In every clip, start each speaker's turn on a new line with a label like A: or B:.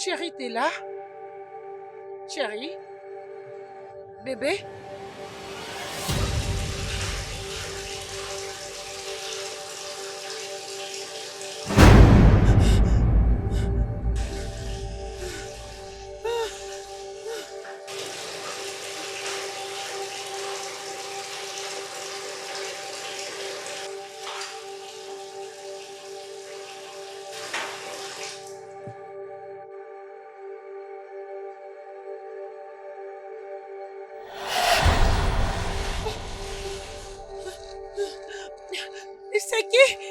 A: Chérie, t'es là? Chérie? Bébé? C'est qui?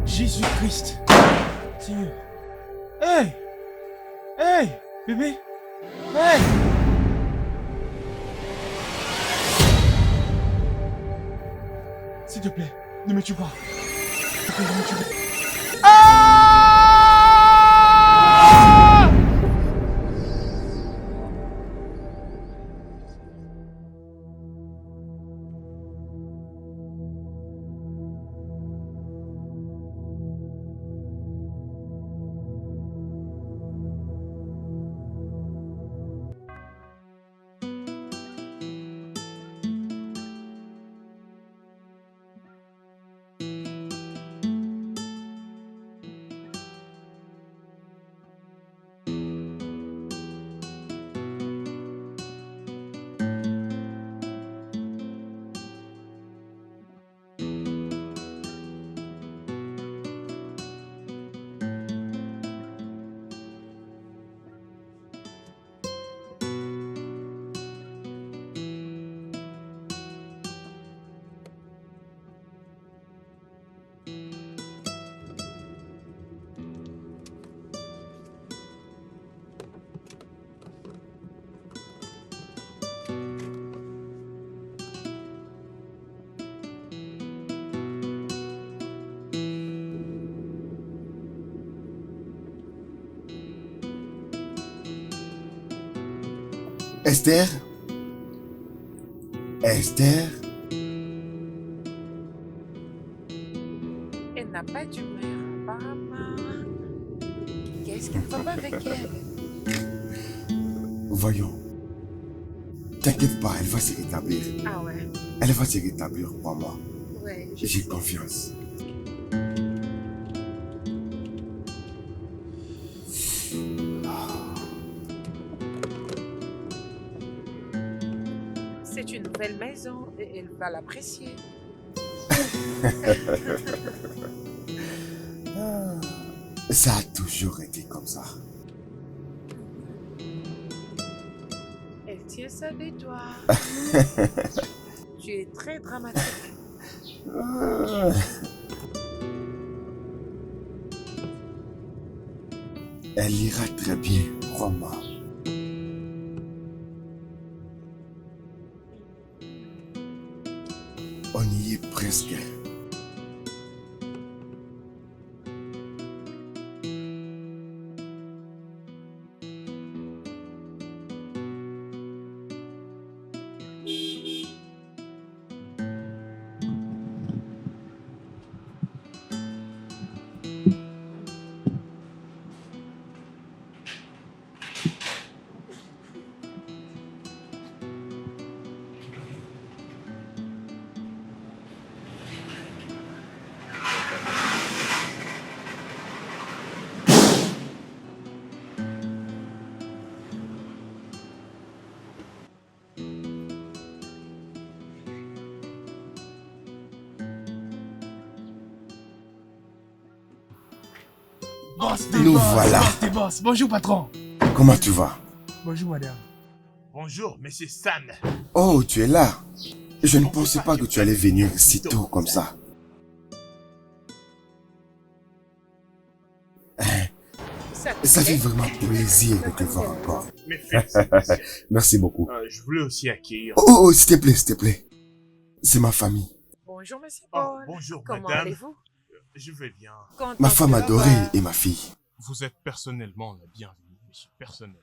B: Jésus-Christ, Seigneur. Hey! Hey! Bébé! Hey! S'il te plaît, ne me tue pas. S'il te plaît, ne me tue pas. Ah!
C: Esther? Esther?
A: Elle n'a pas d'humeur, apparemment. Qu'est-ce qui ne va pas avec elle?
C: Voyons. T'inquiète pas, elle va se rétablir.
A: Ah ouais?
C: Elle va se rétablir, crois-moi.
A: Ouais,
C: J'ai confiance.
A: C'est une nouvelle maison et elle va l'apprécier.
C: Ça a toujours été comme ça.
A: Elle tient ça de toi. Tu es très dramatique.
C: Elle ira très bien, crois-moi. On y est presque.
B: Boss,
C: Nous
B: boss,
C: voilà.
B: boss, boss. Bonjour, patron.
C: Comment tu vas?
B: Bonjour, madame.
D: Bonjour, monsieur San.
C: Oh, tu es là. Je ne pensais pas que tu allais venir si tôt comme ça. Ça fait vraiment plaisir de te voir encore.
D: Mes félicitations.
C: Merci beaucoup.
D: Je voulais aussi accueillir.
C: Oh, s'il te plaît, s'il te plaît. C'est ma famille.
A: Bonjour, monsieur
D: Oh,
A: Paul.
D: bonjour,
A: Comment
D: madame.
A: allez-vous?
D: Je vais bien.
A: Contente
C: Ma femme
A: de vous
C: adorée
A: voir.
C: et ma fille.
D: Vous êtes personnellement la bienvenue, monsieur. Personnellement.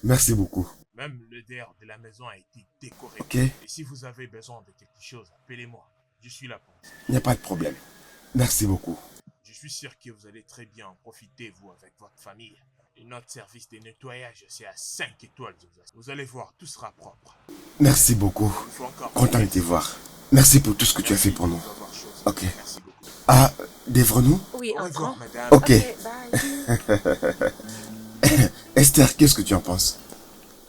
C: Merci beaucoup.
D: Même le dehors de la maison a été décoré.
C: Ok,
D: Et si vous avez besoin de quelque chose, appelez-moi. Je suis là pour vous.
C: il n'y a pas de problème. Merci beaucoup.
D: Je suis sûr que vous allez très bien en profiter, vous, avec votre famille. Et notre service de nettoyage, c'est à 5 étoiles. Vous allez voir, tout sera propre.
C: Merci beaucoup.
D: Il faut encore...
C: Content de te voir. Merci pour tout ce que tu as fait pour nous. Ok.
D: Merci beaucoup.
C: Ah, Devre-nous?
A: Oui,
D: Au revoir,
A: entrons.
D: madame.
C: Ok.
A: Bye.
C: Esther, qu'est-ce que tu en penses?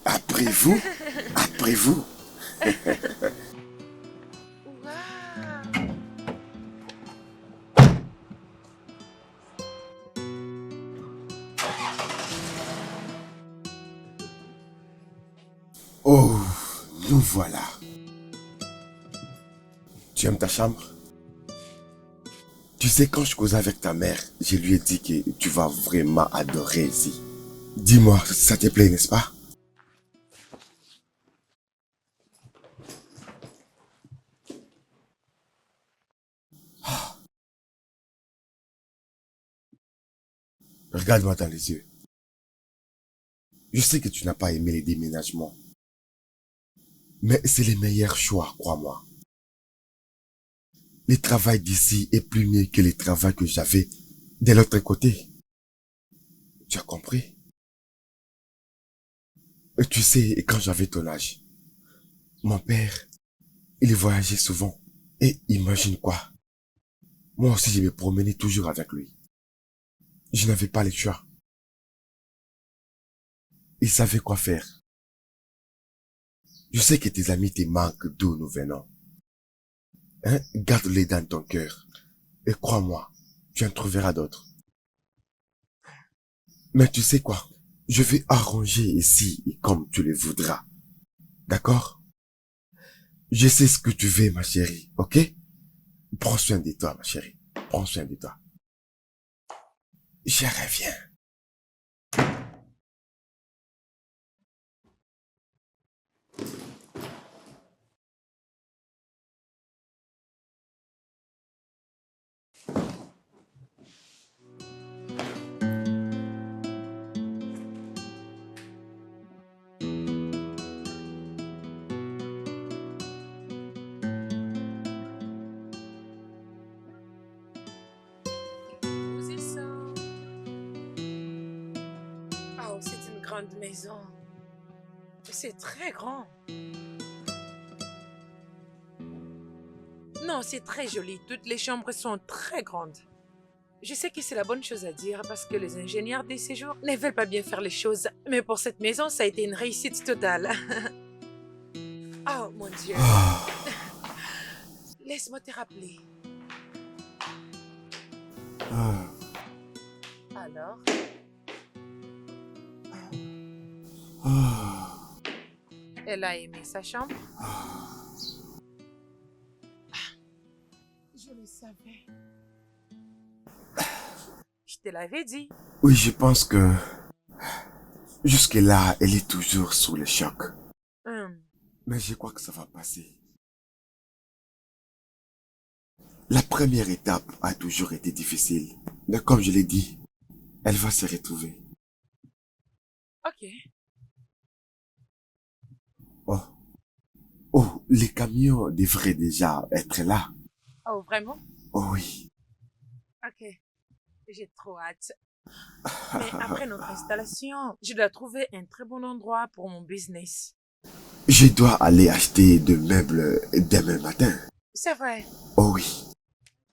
C: Après vous? Après vous?
A: Wow.
C: Oh, nous voilà. Tu aimes ta chambre? Tu sais, quand je causais avec ta mère, je lui ai dit que tu vas vraiment adorer ici. Dis-moi, ça te plaît, n'est-ce pas? Regarde-moi dans les yeux. Je sais que tu n'as pas aimé les déménagements. Mais c'est les meilleurs choix, crois-moi. Le travail d'ici est plus mieux que le travail que j'avais de l'autre côté. Tu as compris? Et tu sais, quand j'avais ton âge, mon père, il voyageait souvent. Et imagine quoi? Moi aussi, je me promenais toujours avec lui. Je n'avais pas le choix. Il savait quoi faire. Je sais que tes amis te manquent d'où nous venons. Hein? Garde-les dans ton cœur. Et crois-moi, tu en trouveras d'autres. Mais tu sais quoi? Je vais arranger ici comme tu le voudras. D'accord? Je sais ce que tu veux, ma chérie, ok? Prends soin de toi, ma chérie. Prends soin de toi. Je reviens.
A: Vous y sont. Oh, c'est une grande maison. C'est très grand. Non, c'est très joli. Toutes les chambres sont très grandes. Je sais que c'est la bonne chose à dire parce que les ingénieurs des séjours ne veulent pas bien faire les choses. Mais pour cette maison, ça a été une réussite totale. Oh, mon Dieu. Laisse-moi te rappeler. Alors, elle a aimé sa chambre? Je le savais. Je te l'avais dit.
C: Oui, je pense que jusque-là, elle est toujours sous le choc. Mais je crois que ça va passer. La première étape a toujours été difficile. Mais comme je l'ai dit, elle va se retrouver.
A: Ok.
C: Oh. Oh, les camions devraient déjà être là.
A: Oh, vraiment?
C: Oh oui.
A: Ok. J'ai trop hâte. Mais après notre installation, je dois trouver un très bon endroit pour mon business.
C: Je dois aller acheter des meubles demain matin.
A: C'est vrai.
C: Oh oui.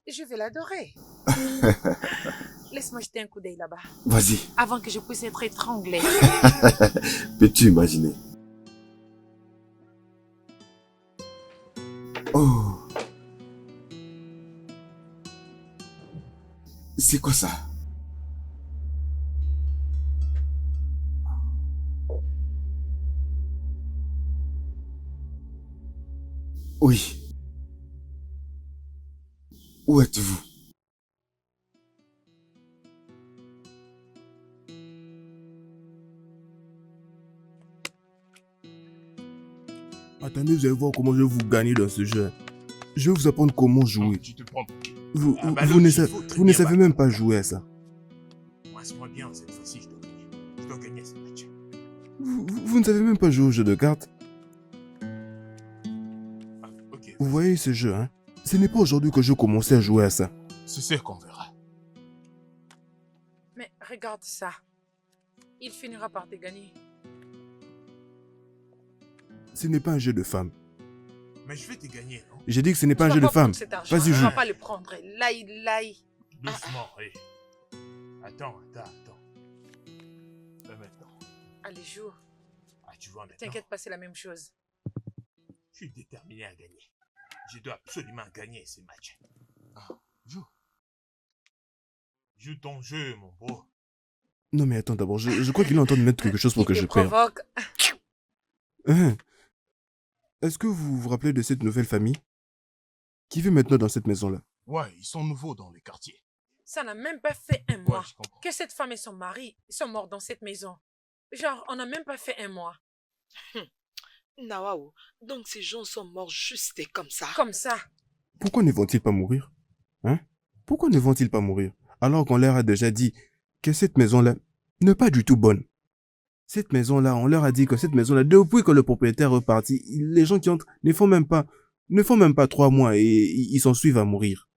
A: Je vais l'adorer. Laisse-moi jeter un coup d'œil là-bas.
C: Vas-y.
A: Avant que je puisse être étranglée.
C: Peux-tu imaginer? Oh. C'est quoi ça? Oui. Où êtes-vous?
E: Attendez, vous allez voir comment je vais vous gagner dans ce jeu. Je vais vous apprendre comment jouer.
D: Tu te prends pour qui?
E: Vous,
D: Ah,
E: vous,
D: bah
E: vous
D: non,
E: ne,
D: il
E: sa-
D: faut très
E: vous ne
D: bien
E: savez
D: battre.
E: même pas jouer à ça.
D: Passe-moi bien, cette fois-ci, je dois gagner. Je dois gagner ce match.
E: Vous ne savez même pas jouer au jeu de cartes.
D: Ah, ok.
E: Vous voyez ce jeu, hein? Ce n'est pas aujourd'hui que je commençais à jouer à ça.
D: C'est ce qu'on verra.
A: Mais regarde ça. Il finira par te gagner.
E: Ce n'est pas un jeu de femmes.
D: Mais je vais te gagner, non?
E: J'ai dit que ce n'est pas un
A: Tu
E: jeu
A: vas
E: de femmes.
A: prendre cet argent.
E: Vas-y,
A: Tu
E: joue.
A: vas pas le prendre. Là.
D: Doucement, hé. Attends. Et maintenant?
A: Allez, joue.
D: Ah, tu vois maintenant?
A: T'inquiète pas, c'est la même chose.
D: Je suis déterminé à gagner. Je dois absolument gagner ces matchs. Ah, joue. Joue ton jeu, mon beau.
E: Non mais attends d'abord, je crois qu'il est en train de mettre quelque chose pour
A: Il
E: que
A: te
E: je perde.
A: provoque.
E: Hein? Est-ce que vous vous rappelez de cette nouvelle famille? Qui vit maintenant dans cette maison-là?
D: Ouais, ils sont nouveaux dans les quartiers.
A: Ça n'a même pas fait un
D: Ouais,
A: mois
D: je comprends.
A: que cette femme et son mari sont morts dans cette maison. Genre, on n'a même pas fait un mois.
F: Nawao, donc ces gens sont morts juste comme ça.
A: Comme ça.
E: Pourquoi ne vont-ils pas mourir? Hein? Pourquoi ne vont-ils pas mourir? Alors qu'on leur a déjà dit que cette maison-là n'est pas du tout bonne. Cette maison-là, on leur a dit que cette maison-là, depuis que le propriétaire est reparti, les gens qui entrent ne font même pas 3 mois et ils s'en suivent à mourir.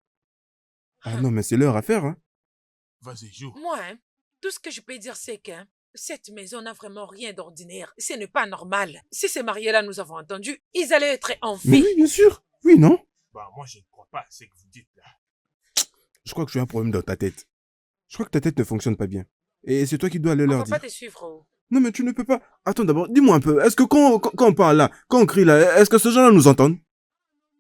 E: Ah non, mais c'est leur affaire, hein?
D: Vas-y, joue.
A: Moi, hein, tout ce que je peux dire, c'est que cette maison n'a vraiment rien d'ordinaire. Ce n'est pas normal. Si ces mariés-là nous avons entendus, ils allaient être en
E: Mais
A: vie.
E: oui, bien sûr. Oui, non?
D: Bah, moi, je ne crois pas à ce que vous dites là.
E: Je crois que tu as un problème dans ta tête. Je crois que ta tête ne fonctionne pas bien. Et c'est toi qui dois aller
A: On
E: leur
A: va
E: dire.
A: pas te suivre. Oh.
E: Non, mais tu ne peux pas. Attends d'abord, dis-moi un peu. Est-ce que quand on parle là, quand on crie là, est-ce que ces gens-là nous entendent?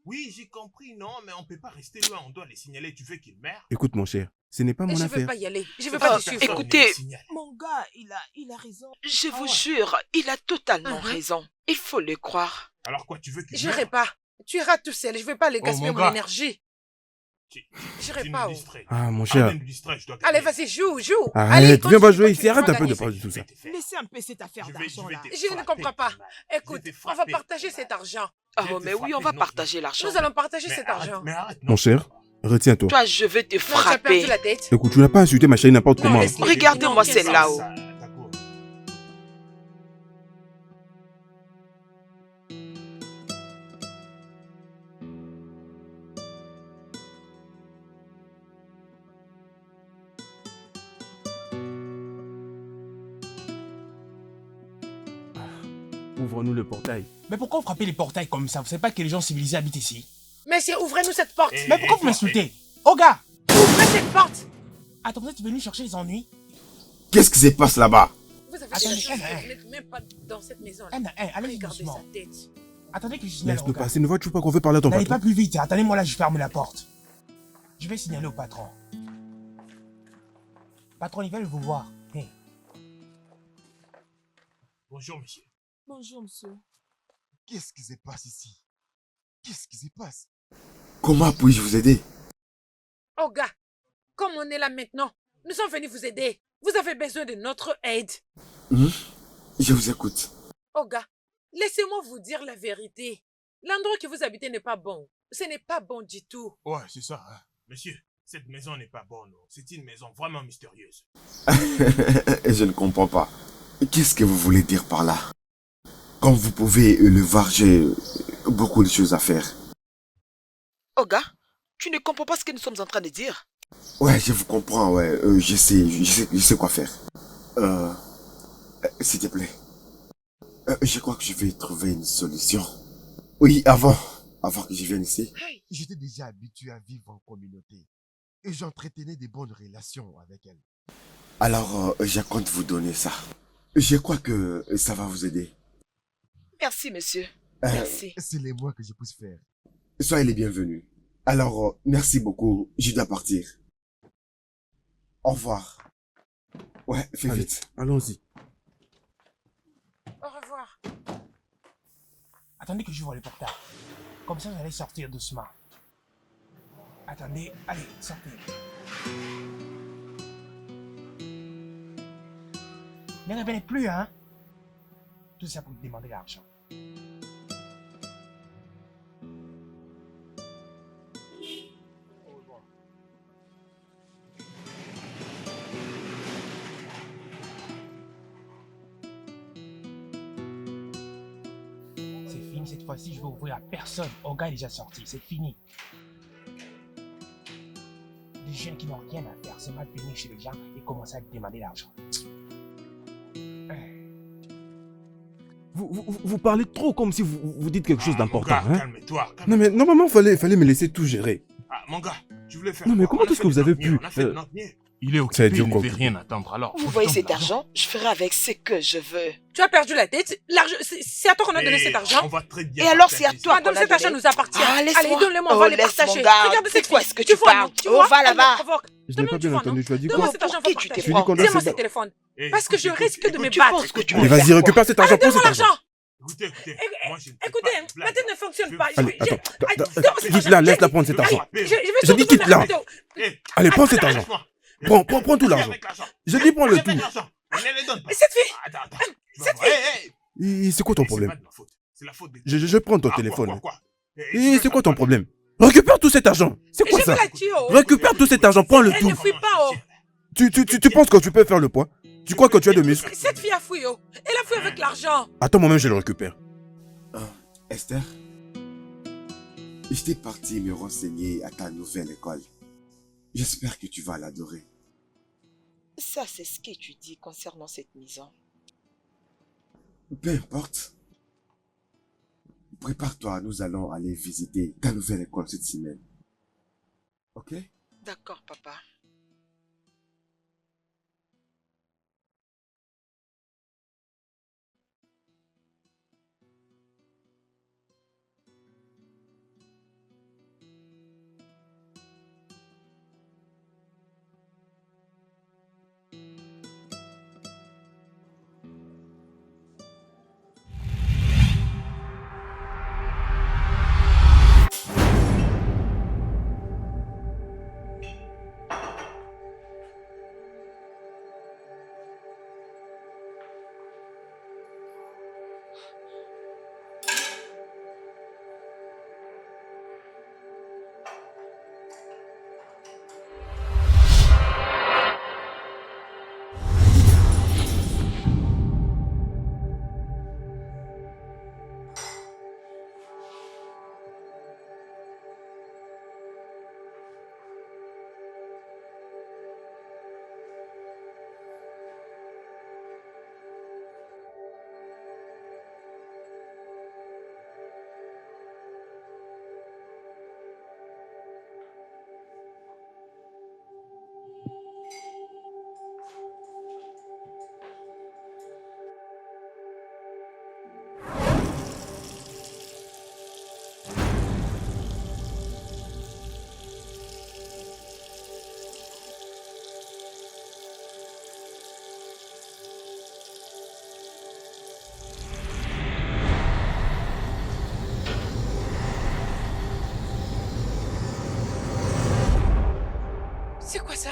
D: Oui, j'ai compris, non, mais on peut pas rester loin. On doit les signaler. Tu veux qu'ils meurent?
E: Écoute, mon cher, ce n'est pas mon
A: Je veux
E: affaire.
A: pas y aller. Je veux
F: Ah,
A: pas te suivre.
F: écoutez, Mon gars, il a raison. Je
D: Ah
F: vous
D: ouais.
F: jure, il a totalement
A: Mhm.
F: raison. Il faut le croire.
D: Alors quoi, tu veux qu'ils
A: J'irai
D: meurent?
A: pas. Tu iras tout seul. Je vais pas les
D: Oh,
A: gaspiller
D: mon
A: mon
D: gars.
A: énergie. J'irai
D: Tu
A: pas.
D: nous
A: Oh.
D: distrais.
E: Ah, mon cher.
D: Arrête de nous distraire, je dois
A: Allez,
D: gagner.
A: vas-y, joue.
E: Arrête,
A: Allez,
E: viens pas
A: continue,
E: jouer ici.
A: continue,
E: Arrête
A: tu
E: un
A: vas
E: peu de
A: gagner.
E: parler de tout ça.
F: Laissez un peu cette affaire d'argent là.
A: Je ne comprends pas. Écoute, on va partager cet argent.
F: Oh, mais oui, on va partager l'argent.
A: Nous allons partager cet argent.
D: Mais arrête, non.
E: Mon cher, retiens-toi.
F: Toi, je vais te
A: Non, tu as perdu
F: frapper.
A: la tête.
E: Écoute, tu n'as pas insulté ma chérie n'importe
A: Non,
E: comment.
A: laisse-les.
F: Regardez-moi
A: Non,
F: celle-là.
A: tiens
F: Oh.
D: Ça, d'accord.
E: Ouvre-nous le portail.
G: Mais pourquoi vous frappez les portails comme ça? Vous savez pas que les gens civilisés habitent ici?
A: Messieurs, ouvrez-nous cette porte.
D: Eh,
G: Mais pourquoi
D: eh,
G: vous m'insultez? Oh gars!
A: Ouvrez cette porte.
G: Attends, vous êtes venu chercher les ennuis?
C: Qu'est-ce qui se passe là-bas?
A: Vous avez
G: Attendez,
A: la chance
G: hein.
A: de n'être même pas dans cette maison.
G: Un à un, allez
A: Regardez
G: doucement.
A: sa tête.
G: Attendez que je signale au
E: Laisse-nous
G: gars.
E: passer, ne vois-tu pas qu'on veut parler à ton
G: N'allez
E: patron?
G: pas plus vite, attendez-moi là, je ferme la porte. Je vais signaler au patron. Patron, ils veulent vous voir. Hey.
D: Bonjour, monsieur.
F: Bonjour, monsieur.
B: Qu'est-ce qui se passe ici? Qu'est-ce qui se passe?
C: Comment puis-je vous aider?
A: Oh gars, comme on est là maintenant, nous sommes venus vous aider. Vous avez besoin de notre aide.
C: Je vous écoute.
A: Oh gars, laissez-moi vous dire la vérité. L'endroit que vous habitez n'est pas bon. Ce n'est pas bon du tout.
D: Ouais, c'est ça. Hein. Monsieur, cette maison n'est pas bonne. C'est une maison vraiment mystérieuse.
C: Je ne comprends pas. Qu'est-ce que vous voulez dire par là? Comme vous pouvez le voir, j'ai beaucoup de choses à faire.
F: Oh gars, tu ne comprends pas ce que nous sommes en train de dire?
C: Ouais, je vous comprends, ouais. Je sais quoi faire. S'il te plaît. Je crois que je vais trouver une solution. Oui, avant que je vienne ici.
B: J'étais déjà habitué à vivre en communauté. Et j'entretenais des bonnes relations avec elle.
C: Alors, je compte vous donner ça. Je crois que ça va vous aider.
F: Merci, monsieur. Merci.
B: C'est les moins que je puisse faire.
C: Soyez les bienvenus. Alors, merci beaucoup. Je dois partir. Au revoir. Ouais, fais
E: Allez,
C: vite.
E: allons-y.
A: Au revoir.
G: Attendez que j'ouvre le portail. Comme ça, vous allez sortir doucement. Attendez, allez, sortez. Ne revenez plus, hein? Tout ça pour demander l'argent. C'est fini cette fois-ci, je vais ouvrir à personne. Olga est déjà sorti, c'est fini. Des gens qui n'ont rien à faire, seulement venir chez les gens et commencer à demander l'argent.
E: Vous parlez trop comme si vous dites quelque chose d'important.
D: Mon gars,
E: Hein?
D: calme-toi.
E: Non mais normalement, fallait me laisser tout gérer.
D: Ah, mon gars, tu voulais faire
E: Non, mais
D: quoi?
E: comment
D: On a
E: est-ce
D: fait
E: que vous
D: de
E: avez
D: notre mieux,
E: pu,
D: on a fait de notre mieux.
B: Il est
E: Ça
B: occupé,
E: a
B: il
E: été
B: ne
E: quoi,
B: veut
E: occupé?
B: rien attendre alors.
F: Vous
B: faut
F: voyez
B: lui
F: cet
B: donner l'argent.
F: argent? Je ferai avec ce que je veux.
A: Tu as perdu la tête. L'argent, c'est à toi qu'on a donné
D: Eh,
A: cet
D: On
A: argent.
D: va très bien
F: Et alors, c'est à
D: partager
F: toi
D: ça.
A: Madame,
F: qu'on a
A: cet argent
F: donné.
A: nous appartient.
F: Ah, laisse-moi.
A: Allez, donne-le-moi, on va les
F: laisse,
A: partager.
F: mon gars.
A: Regarde cette
F: C'est quoi
A: fille.
F: ce que
A: Tu
F: tu
A: vois,
F: parles?
A: non? Tu
F: Oh,
A: vois,
F: va
A: elle me
F: là-bas.
A: provoque.
E: Je n'ai
A: Toi-même,
E: pas
A: tu
E: bien
A: vois,
E: entendu,
A: non?
E: tu as dit
A: Donne-moi
E: quoi?
A: cet argent,
F: Pour
A: on
F: qui
A: va
F: tu te
A: partager.
F: prends?
E: Dis-lui qu'on
A: Donne-moi
E: doit
A: ce
E: se battre.
A: téléphone.
D: Eh,
A: Parce que je
D: écoutez,
A: risque de
D: écoutez,
A: me
F: Tu
A: battre.
F: penses que tu
E: Allez,
F: peux
E: vas-y,
F: faire
E: récupère
F: quoi?
E: cet argent,
A: Allez,
E: prends cet
A: donne-moi
E: argent.
A: l'argent.
D: Écoutez, moi je ne fais
A: Écoutez,
D: pas de
A: ma
D: blague.
A: tête ne fonctionne pas.
E: Allez, attends.
A: Donne-moi cet argent.
E: Quitte-la, laisse-la prendre cet argent.
A: Je vais
E: J'ai dit quitte là.
A: surtout
D: Eh,
E: Allez, prends cet
D: attends,
E: argent.
D: laisse-moi.
E: Prends tout
D: Viens
E: l'argent.
D: avec l'argent.
E: Je dis prends le
D: Viens avec
E: tout.
D: l'argent. On ne les donne pas.
A: Cette fille.
D: Attends.
A: Cette
E: C'est quoi ton
D: C'est
E: problème?
D: pas de ma faute. C'est la faute des...
E: Je prends ton
D: Ah,
E: téléphone.
D: quoi
E: Et c'est quoi ton problème? Récupère tout cet argent. C'est quoi
A: Je
E: ça?
A: vais la tuer, oh.
E: Récupère tout cet argent, prends le
A: Elle
E: tout.
A: ne fuit pas, oh.
E: Tu penses que tu peux faire le poids? Tu crois que tu as de muscles?
A: Cette fille a fouillé, oh. Elle a fouillé avec l'argent.
E: Attends, moi-même je le récupère.
C: Esther, j'étais parti me renseigner à ta nouvelle école. J'espère que tu vas l'adorer.
F: Ça, c'est ce que tu dis concernant cette maison.
C: Peu importe. Prépare-toi, nous allons aller visiter ta nouvelle école cette semaine. Ok?
F: D'accord, papa.
A: C'est quoi ça?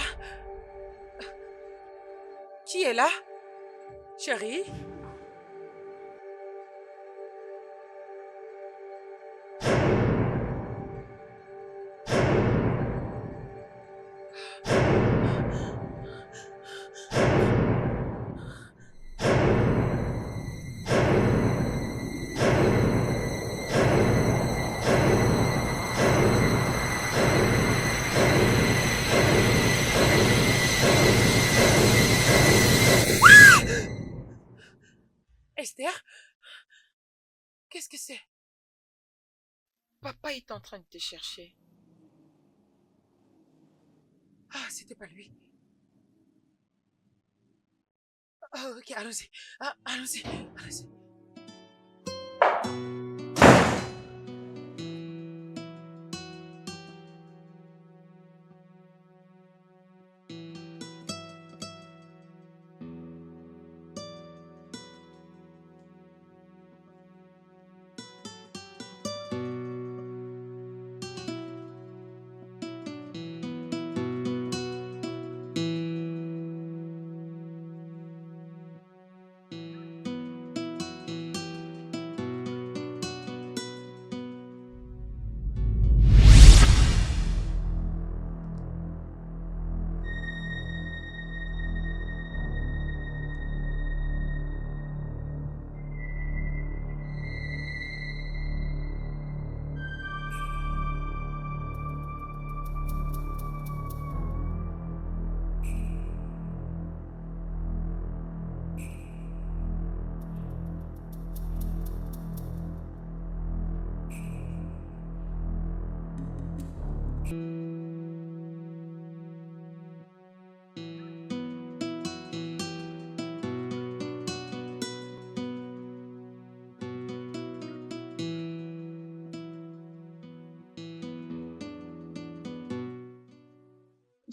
A: Qui est là? Chérie? Esther? Qu'est-ce que c'est?
F: Papa est en train de te chercher.
A: Ah, c'était pas lui. Ah, ok, allons-y. Ah, allons-y. Allons-y.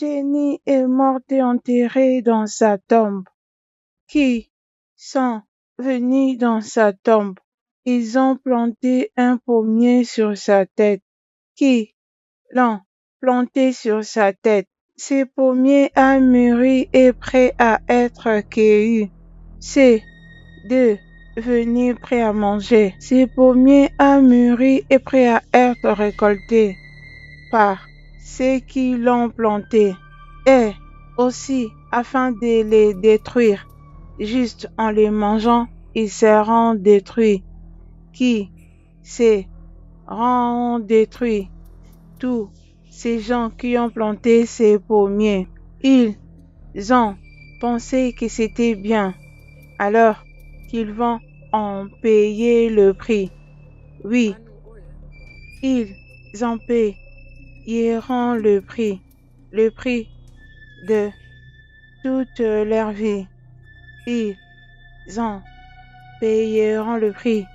H: Jenny est morte et enterrée dans sa tombe. Qui sont venus dans sa tombe? Ils ont planté un pommier sur sa tête. Qui l'ont planté sur sa tête? Ce pommier a mûri et prêt à être cueilli. C'est devenu prêt à manger. Ce pommier a mûri et prêt à être récolté par ceux qui l'ont planté, et aussi afin de les détruire. Juste en les mangeant, ils seront détruits. Qui seront détruits? Tous ces gens qui ont planté ces pommiers. Ils ont pensé que c'était bien, alors qu'ils vont en payer le prix. Oui, ils en payeront le prix de toute leur vie. Ils en payeront le prix,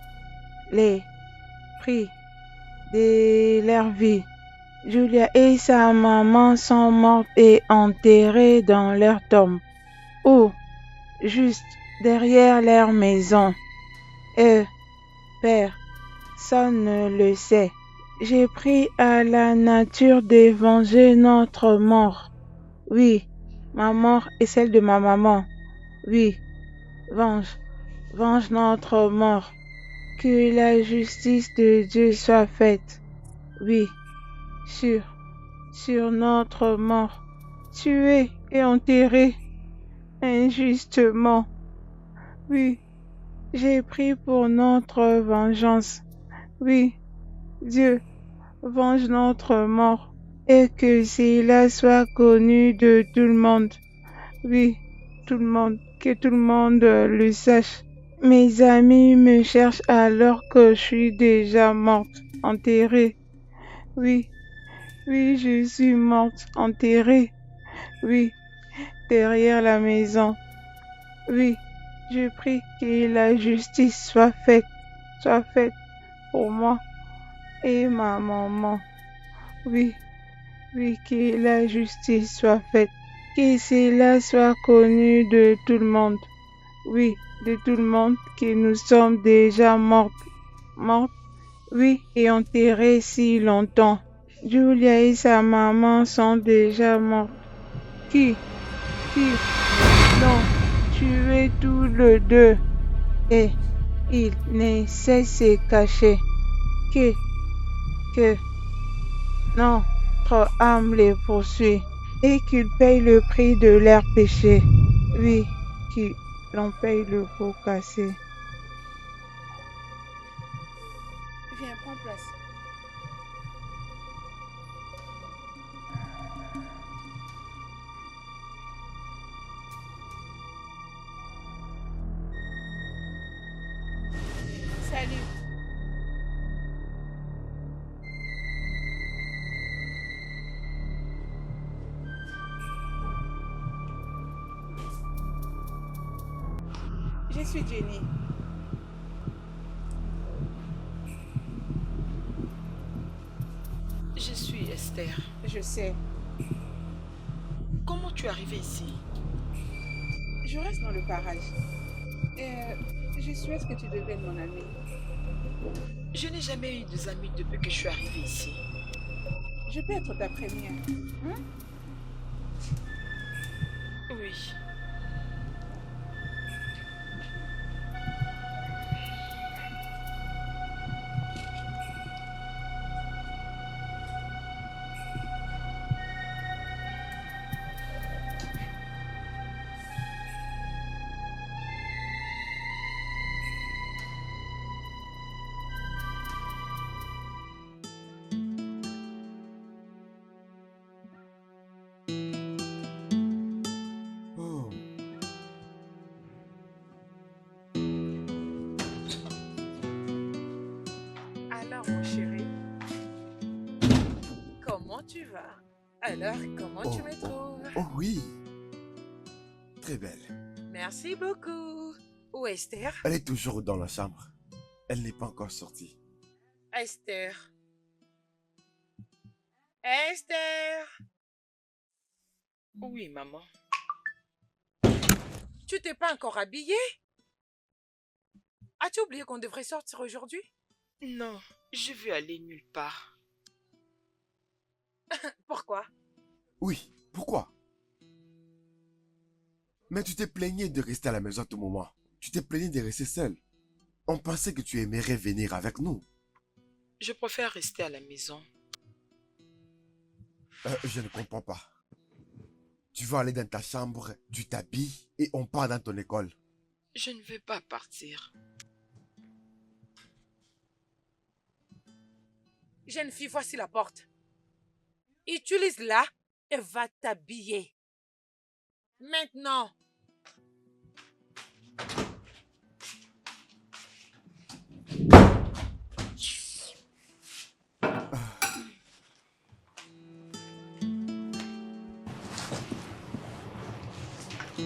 H: les prix de leur vie. Julia et sa maman sont mortes et enterrées dans leur tombe, ou juste derrière leur maison. Et personne ne le sait. J'ai pris à la nature de venger notre mort. Oui, ma mort et celle de ma maman. Oui, venge notre mort. Que la justice de Dieu soit faite. Oui, sur notre mort, tuée et enterrée injustement. Oui, j'ai pris pour notre vengeance. Oui, Dieu, venge notre mort et que cela soit connu de tout le monde. Oui, tout le monde, que tout le monde le sache. Mes amis me cherchent alors que je suis déjà morte, enterrée. Oui, oui, je suis morte, enterrée. Oui, derrière la maison. Oui, je prie que la justice soit faite pour moi et ma maman. Oui, oui, que la justice soit faite, que cela soit connu de tout le monde. Oui, de tout le monde, que nous sommes déjà mortes, oui, et enterrées si longtemps. Julia et sa maman sont déjà mortes. Qui l'ont tué tous les deux, et ils ne cessent de se cacher. Que notre âme les poursuit et qu'ils payent le prix de leurs péchés. Oui, qu'ils en payent le pot cassé. Viens, prends place. Salut. Je suis Jenny.
F: Je suis Esther.
H: Je sais.
F: Comment tu es arrivée ici?
H: Je reste dans le parage. Je souhaite que tu deviennes mon ami.
F: Je n'ai jamais eu des amis depuis que je suis arrivée ici.
H: Je peux être ta première. Hein?
F: Oui.
C: Oh,
A: Alors, mon chéri, comment tu vas? Alors, comment tu me trouves?
C: oh oui. Très belle.
A: Merci beaucoup. Où est Esther?
C: Elle est toujours dans la chambre. Elle n'est pas encore sortie.
A: Esther. Esther.
F: Oui, maman.
A: Tu t'es pas encore habillée? As-tu oublié qu'on devrait sortir aujourd'hui?
F: Non, je veux aller nulle part.
A: Pourquoi?
C: Oui, pourquoi? Mais tu t'es plaigné de rester à la maison à tout moment. Tu t'es plaigné de rester seul. On pensait que tu aimerais venir avec nous.
F: Je préfère rester à la maison.
C: Je ne comprends pas. Tu vas aller dans ta chambre, tu t'habilles et on part dans ton école.
F: Je ne veux pas partir.
A: Jeune fille, voici la porte. Utilise-la et va t'habiller. Maintenant.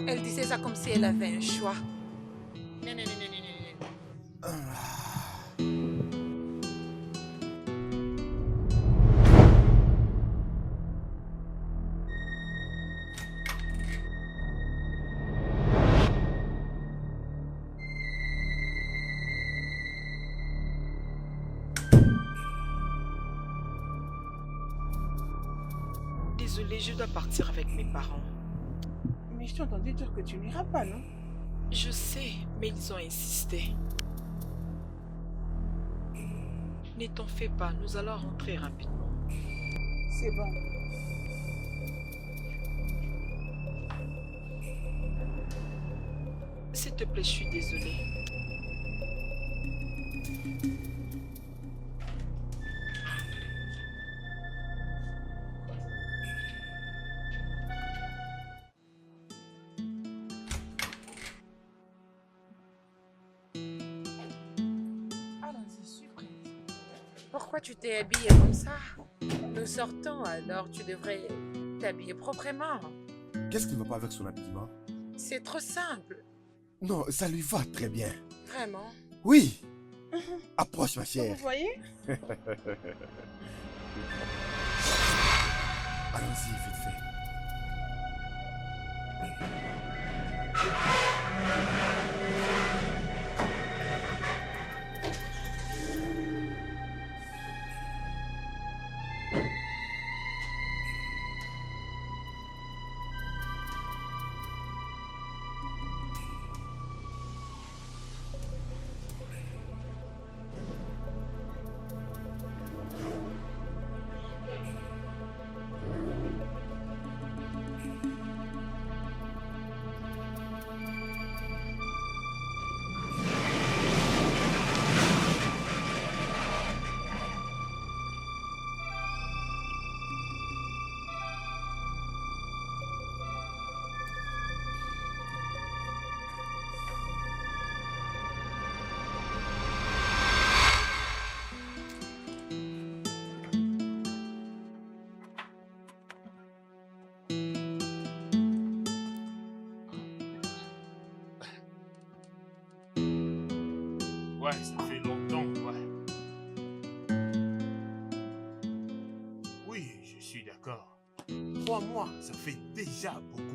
A: Elle disait ça comme si elle avait un choix. Non, non, non, non, non, non, non.
F: Désolée, je dois partir avec mes parents.
H: Mais je t'ai entendu dire que tu n'iras pas, non?
F: Je sais, mais ils ont insisté. Ne t'en fais pas, nous allons rentrer rapidement.
H: C'est bon.
F: S'il te plaît, je suis désolée.
A: Allons-y, suis prête. Pourquoi tu t'es habillée comme ça? Nous sortons, alors tu devrais t'habiller proprement.
C: Qu'est-ce qui ne va pas avec son habillement?
A: C'est trop simple.
C: Non, ça lui va très bien.
A: Vraiment.
C: Oui. Approche ma
H: Vous
C: chère.
H: voyez?
C: Allons-y, vite fait.
D: Ouais, ça fait longtemps, ouais. Oui, je suis d'accord. 3 mois, ça fait déjà beaucoup.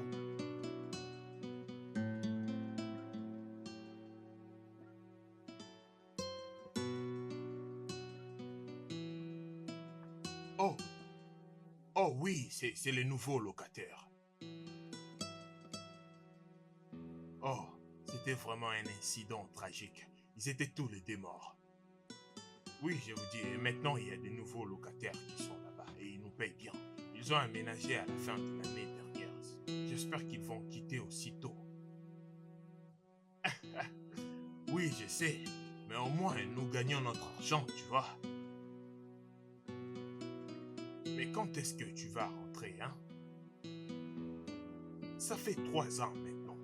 D: Oh, oh oui, c'est le nouveau locataire. Oh, c'était vraiment un incident tragique. Ils étaient tous les deux morts. Oui, je vous dis, et maintenant il y a de nouveaux locataires qui sont là-bas et ils nous payent bien. Ils ont aménagé à la fin de l'année dernière. J'espère qu'ils vont quitter aussitôt. Oui, je sais, mais au moins nous gagnons notre argent, tu vois. Mais quand est-ce que tu vas rentrer, hein? Ça fait 3 ans maintenant.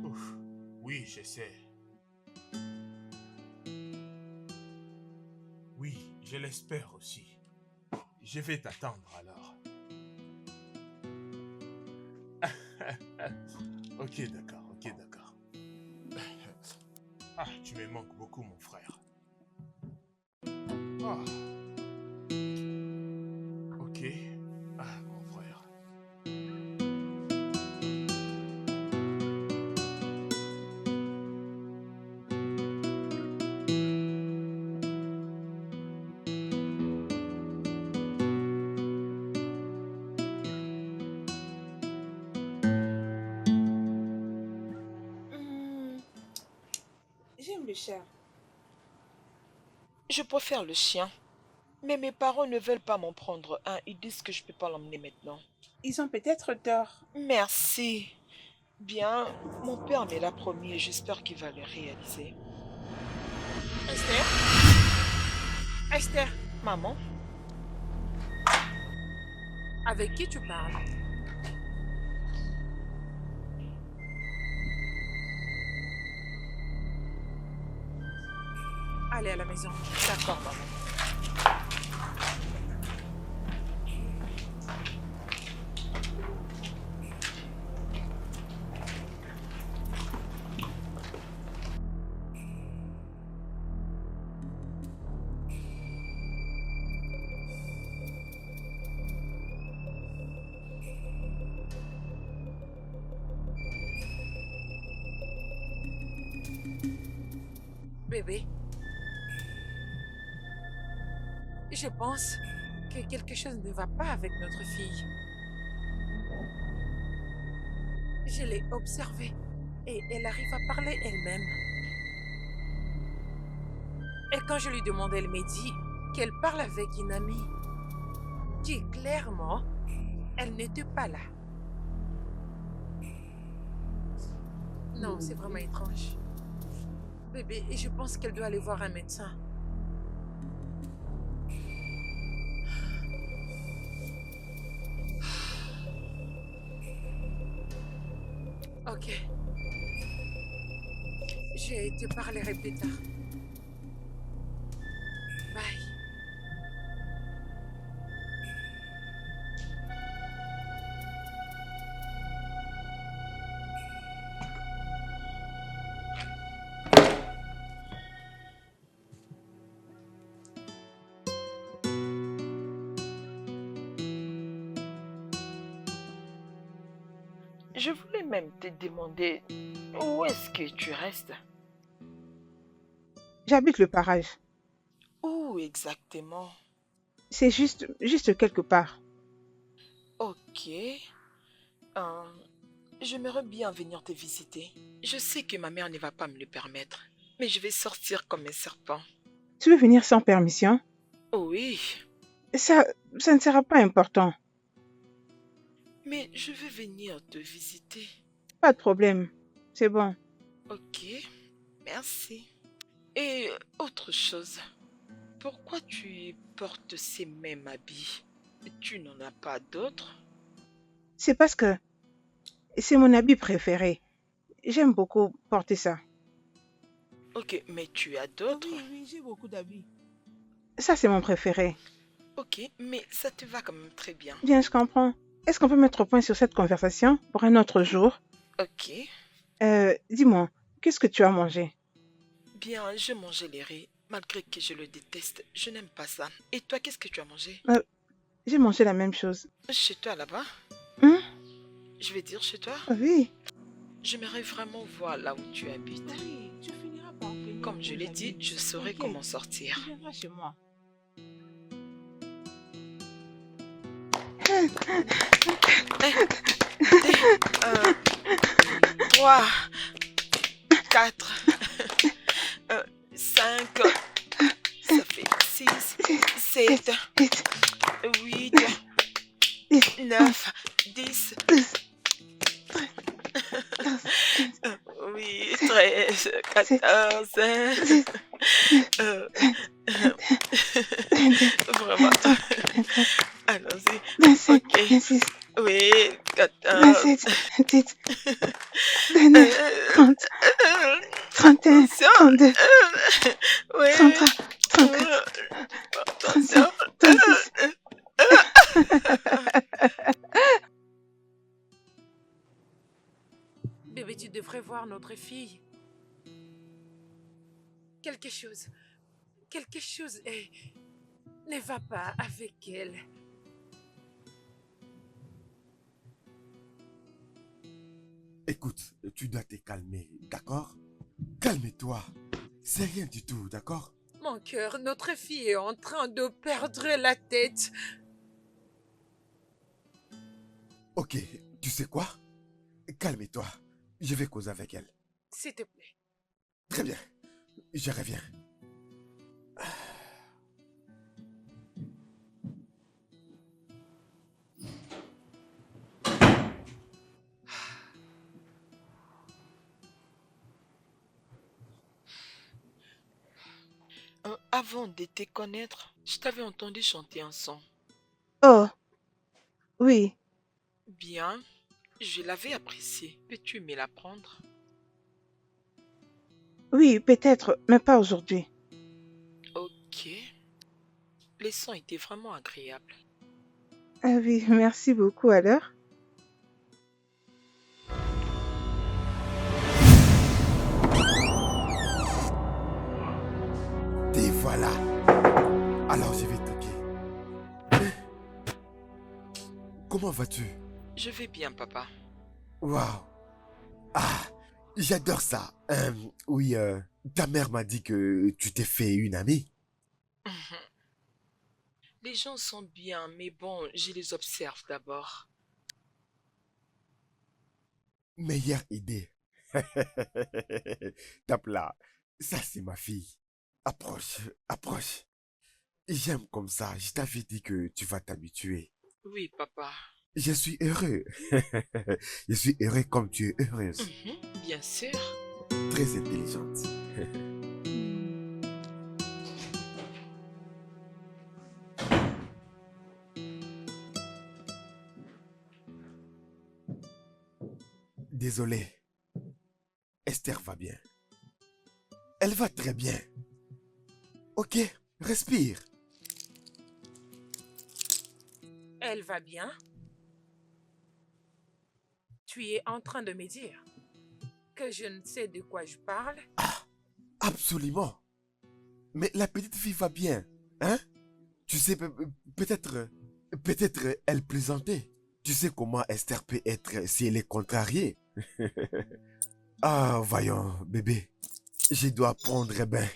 D: Ouf, oui, je sais. Oui, je l'espère aussi. Je vais t'attendre alors. Ok, d'accord, ok, d'accord. Ah, tu me manques beaucoup, mon frère. Ah.
H: chat.
F: Je préfère le chien. Mais mes parents ne veulent pas m'en prendre un. Ils disent que je ne peux pas l'emmener maintenant.
H: Ils ont peut-être tort.
F: Merci. Bien, mon père me l'a promis et j'espère qu'il va le réaliser.
A: Esther? Esther,
F: Maman,
A: avec qui tu parles? Allez à la maison.
F: d'accord, maman.
A: Bébé, je pense que quelque chose ne va pas avec notre fille. Je l'ai observée et elle arrive à parler elle-même. Et quand je lui demandais, elle m'a dit qu'elle parle avec une amie qui, clairement, elle n'était pas là. Non, c'est vraiment étrange. Bébé, et je pense qu'elle doit aller voir un médecin. Ok. Je te parlerai plus tard. Bye.
F: Je voulais même te demander où est-ce que tu restes?
H: J'habite le parage.
F: Où exactement?
H: C'est juste quelque part.
F: Ok. Euh, J'aimerais bien venir te visiter. Je sais que ma mère ne va pas me le permettre, mais je vais sortir comme un serpent.
H: Tu veux venir sans permission?
F: Oui,
H: Ça ne sera pas important.
F: mais je veux venir te visiter.
H: Pas de problème. C'est bon.
F: Ok, merci. Et autre chose, pourquoi tu portes ces mêmes habits? Tu n'en as pas d'autres?
H: C'est parce que c'est mon habit préféré. J'aime beaucoup porter ça.
F: Ok, mais tu as d'autres?
H: Oui, j'ai beaucoup d'habits. Ça, c'est mon préféré.
F: Ok, mais ça te va quand même très bien.
H: Bien, je comprends. Est-ce qu'on peut mettre au point sur cette conversation pour un autre jour?
F: Ok,
H: Dis-moi, qu'est-ce que tu as mangé?
F: bien, je mangeais les riz, malgré que je le déteste. Je n'aime pas ça. Et toi, qu'est-ce que tu as mangé?
H: J'ai mangé la même chose.
F: Chez toi là-bas?
H: Hein?
F: Je vais dire chez toi?
H: Oui.
F: J'aimerais vraiment voir là où tu habites.
H: Oui, tu finiras par venir.
F: Comme je l'ai dit, je saurai comment sortir.
H: Tu viendras chez moi.
F: 3, 4, 5, ça fait 6, 7, 8, 9, 10, oui, 13, 14, vraiment. Allons-y. Ok. Oui, 14.
H: 27, 29, 30, 31, 32,
F: Oui.
H: 33, 34,
F: Attention.
H: 36.
A: Bébé, tu devrais voir notre fille. Quelque chose ne va pas avec elle.
C: Écoute, tu dois te calmer, d'accord? Calme-toi. C'est rien du tout, d'accord?
A: Mon cœur, notre fille est en train de perdre la tête.
C: Ok, tu sais quoi? Calme-toi. Je vais causer avec elle.
A: S'il te plaît.
C: Très bien. Je reviens.
F: Avant de te connaître, je t'avais entendu chanter un son.
H: Oh, oui.
F: Bien, je l'avais apprécié. Peux-tu me l'apprendre?
H: Oui, peut-être, mais pas aujourd'hui.
F: Ok. Les sons étaient vraiment agréables.
H: Ah oui, merci beaucoup alors.
C: Et voilà. Alors je vais toquer. Comment vas-tu?
F: Je vais bien, papa.
C: Waouh. Ah, j'adore ça. Oui, ta mère m'a dit que tu t'es fait une amie.
F: Les gens sont bien, mais bon, je les observe d'abord.
C: Meilleure idée. Tape là. Ça, c'est ma fille. Approche, approche. J'aime comme ça. Je t'avais dit que tu vas t'habituer.
F: Oui, papa.
C: Je suis heureux. Je suis heureux comme tu es heureuse.
F: Bien sûr.
C: Très intelligente. Désolé. Esther va bien. Elle va très bien. Ok, respire.
A: Elle va bien? Tu es en train de me dire que je ne sais de quoi je parle?
C: Absolument. Mais la petite fille va bien. Hein? Tu sais, peut-être elle plaisantait. Tu sais comment Esther peut être si elle est contrariée. Ah, voyons, bébé. Je dois prendre bain.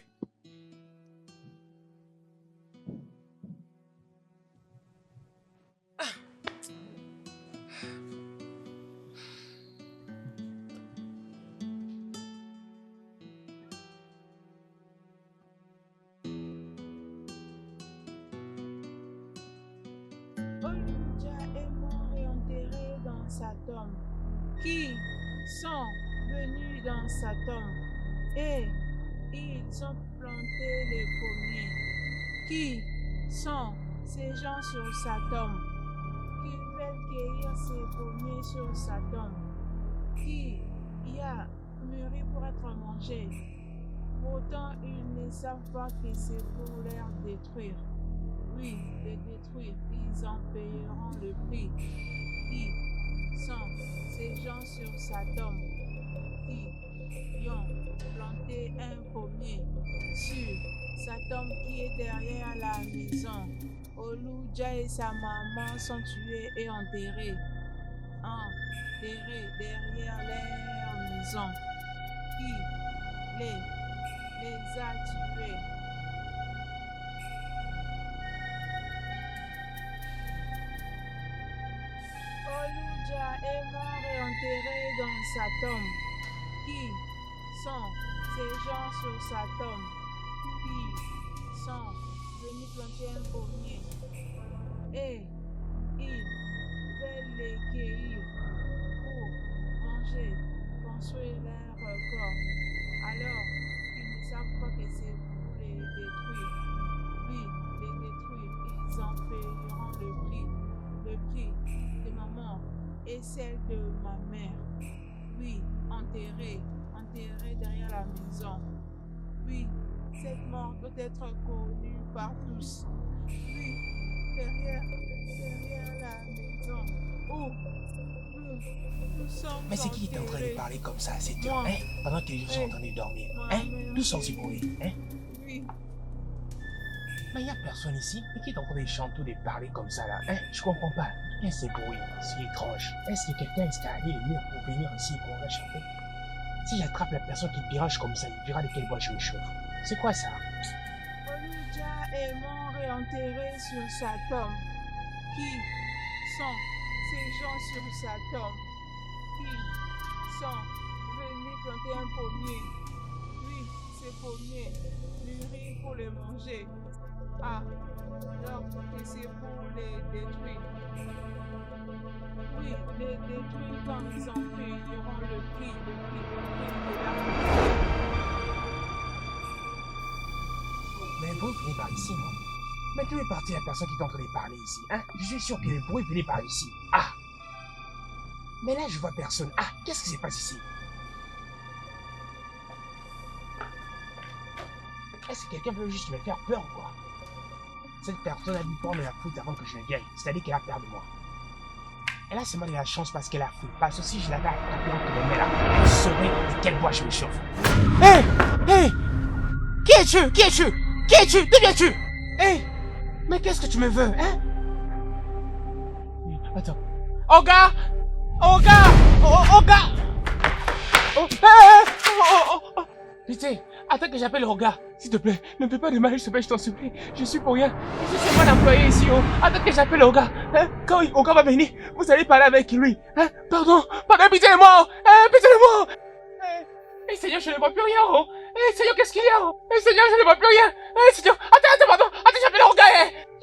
H: Olivia est mort et enterré dans sa tombe. Qui sont venus dans sa tombe et ils ont planté les pommiers. Qui sont ces gens sur sa tombe qui veulent cueillir ces pommiers sur sa tombe qui y a mûri pour être mangé. Pourtant, ils ne savent pas que c'est pour les détruire. Oui, les détruire, ils en payeront le prix. Qui sont ces gens sur sa tombe qui ont planté un pommier sur sa tombe qui est derrière la maison. Oluja et sa maman sont tués et enterrés derrière leur maison. Qui les a tués? Oluja est mort et enterré dans sa tombe. Qui sont ces gens sur sa tombe qui sont venus planter un pommier et ils veulent les cueillir pour manger, construire leur corps, alors qu'ils ne savent pas que c'est pour les détruire. Oui, les détruire, ils en payeront le prix de ma mort et celle de ma mère. Oui, enterrée derrière la maison. Oui, cette mort doit être connue par tous. Oui, derrière la maison. Oh, nous sommes
G: Mais c'est qui est en train de
H: enterrés.
G: parler comme ça, c'est toi,
H: Moi.
G: hein? Pendant que les gens sont en train de dormir, hein?
H: Moi-même.
G: D'où sont ces bruits, hein?
H: Oui,
G: Mais il n'y a personne ici. Mais qui est en train de chanter ou de parler comme ça, là, hein? Je comprends pas. Qu'est-ce que c'est bruit? C'est étrange. Est-ce que quelqu'un est escaladé le mur pour venir ici et qu'on va chanter? Si j'attrape la personne qui dérange comme ça, il verra de quelle bois je me chauffe. C'est quoi ça?
H: Oluja est mort et enterré sur sa tombe. Qui sont ces gens sur sa tombe qui sont venus planter un pommier? Oui, ces pommiers mûris pour les manger. Ah, donc que c'est pour les détruire. Oui, les détruire quand ils en payeront le prix de la...
G: Mais le bruit finit par ici, non? Mais d'où est partie la personne qui est en train de parler ici, hein? Je suis sûr que le bruit finit par ici. Ah! Mais là, je vois personne. Ah, qu'est-ce qui se passe ici? Est-ce que quelqu'un veut juste me faire peur ou quoi? Cette personne a dû prendre la foudre avant que je ne vienne. C'est-à-dire qu'elle a peur de moi. Et là, c'est moi de la chance parce qu'elle a fou. Parce que si je l'avais attrapée entre les mains là, elle saurait de quelle voie je me chauffe. Hé! Hé! Qui es-tu? Qui es-tu? Qui es-tu? D'où viens-tu? Hé! Mais qu'est-ce que tu me veux, hein? Attends. Olga! Olga! Olga! Oh, Pitié, attends que j'appelle Olga. S'il te plaît, ne me fais pas de mal, s'il te plaît, je t'en supplie. Je suis pour rien. Je suis seulement l'employé ici, oh. Attends que j'appelle Olga. Hein? Quand Olga va venir, vous allez parler avec lui. Hein? Pardon, pitié de moi. Pitié de moi. Seigneur, je ne vois plus rien, oh. Seigneur, qu'est-ce qu'il y a, oh? Seigneur, je ne vois plus rien. Seigneur, attends, pardon. Attends, j'appelle Olga,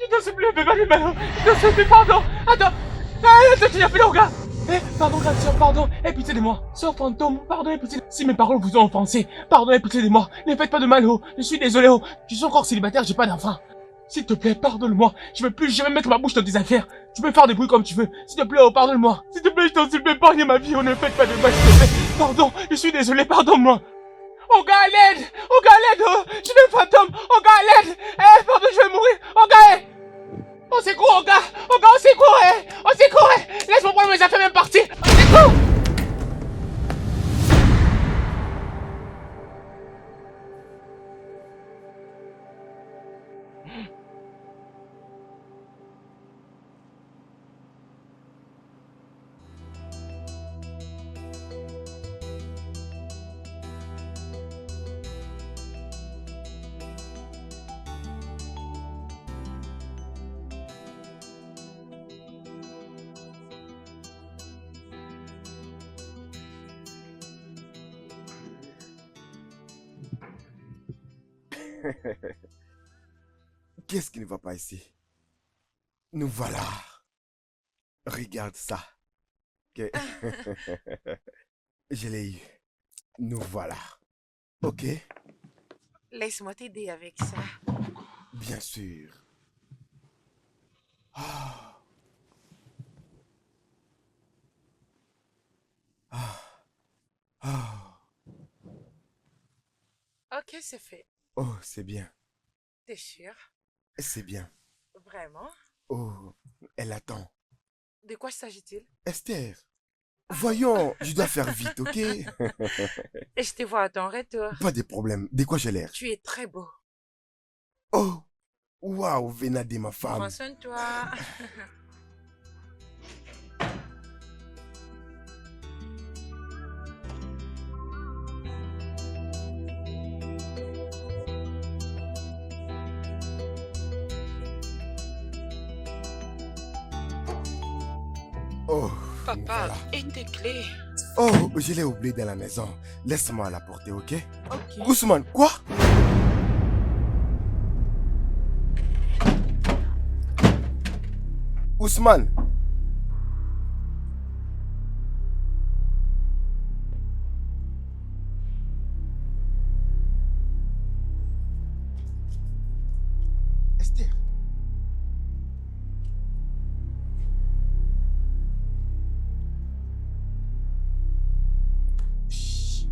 G: Je t'en supplie, ne me fais pas de mal, oh. Je t'en supplie, pardon. Attends, j'appelle Olga. Pardon, grande sœur, pardon, pitié de moi. Sœur fantôme, pardon, pitié. Si mes paroles vous ont offensé, pardon, pitié de moi. Ne faites pas de mal, oh. Je suis désolé, oh. Je suis encore célibataire, j'ai pas d'enfant. S'il te plaît, pardonne-moi. Je veux plus jamais mettre ma bouche dans tes affaires. Tu peux faire des bruits comme tu veux. S'il te plaît, oh, pardonne-moi. S'il te plaît, je t'en supplie, épargne ma vie, oh. Ne faites pas de mal, s'il te plaît. Pardon, je suis désolé, pardonne-moi. Oh, gars, à l'aide! Oh, gars, à l'aide, oh. Je suis un fantôme. Oh, gars, à l'aide! Pardon, je vais mourir. Oh, gars, Au secours, au gars, au secours, au secours, laisse-moi prendre mes affaires, même partir, au secours.
C: Qu'est-ce qui ne va pas ici? Nous voilà. Regarde ça. Ok. Je l'ai eu. Nous voilà. Ok?
A: Laisse-moi t'aider avec ça.
C: Bien sûr. Ah. Ah. Ah.
A: Ok, c'est fait.
C: Oh, c'est bien.
A: T'es sûr?
C: C'est bien.
A: Vraiment?
C: Oh, elle attend.
A: De quoi s'agit-il?
C: Esther, voyons, je dois faire vite, ok?
A: Et je te vois à ton retour.
C: Pas de problème. De quoi j'ai l'air?
A: Tu es très beau.
C: Oh, waouh, Vénadé, ma femme.
A: Prends soin de toi.
C: Oh,
F: Papa,
C: voilà.
F: et tes clés?
C: Oh, je l'ai oublié dans la maison. Laisse-moi la porter, ok?
A: Ok.
C: Ousmane, quoi? Ousmane. Esther. Chut.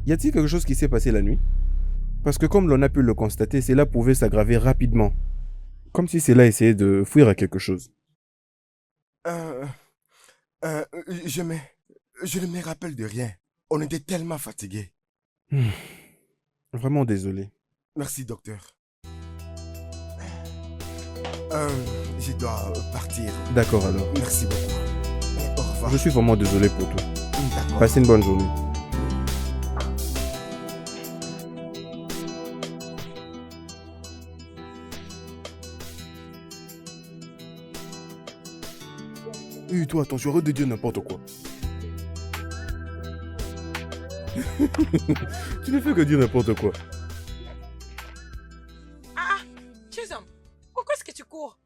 E: Y a-t-il quelque chose qui s'est passé la nuit? Parce que comme l'on a pu le constater, cela pouvait s'aggraver rapidement. Comme si cela essayait de fuir à quelque chose.
C: Euh, je ne me rappelle de rien. On était tellement fatigués.
E: Vraiment désolé.
C: Merci, docteur. Je dois partir.
E: D'accord alors.
C: Merci beaucoup. Au revoir.
E: Je suis vraiment désolé pour tout.
C: D'accord.
E: Passez une bonne journée. Oui, toi, attends, arrête de dire n'importe quoi. Tu ne fais que dire n'importe quoi.
A: Ah, Chisholm, pourquoi est-ce que tu cours?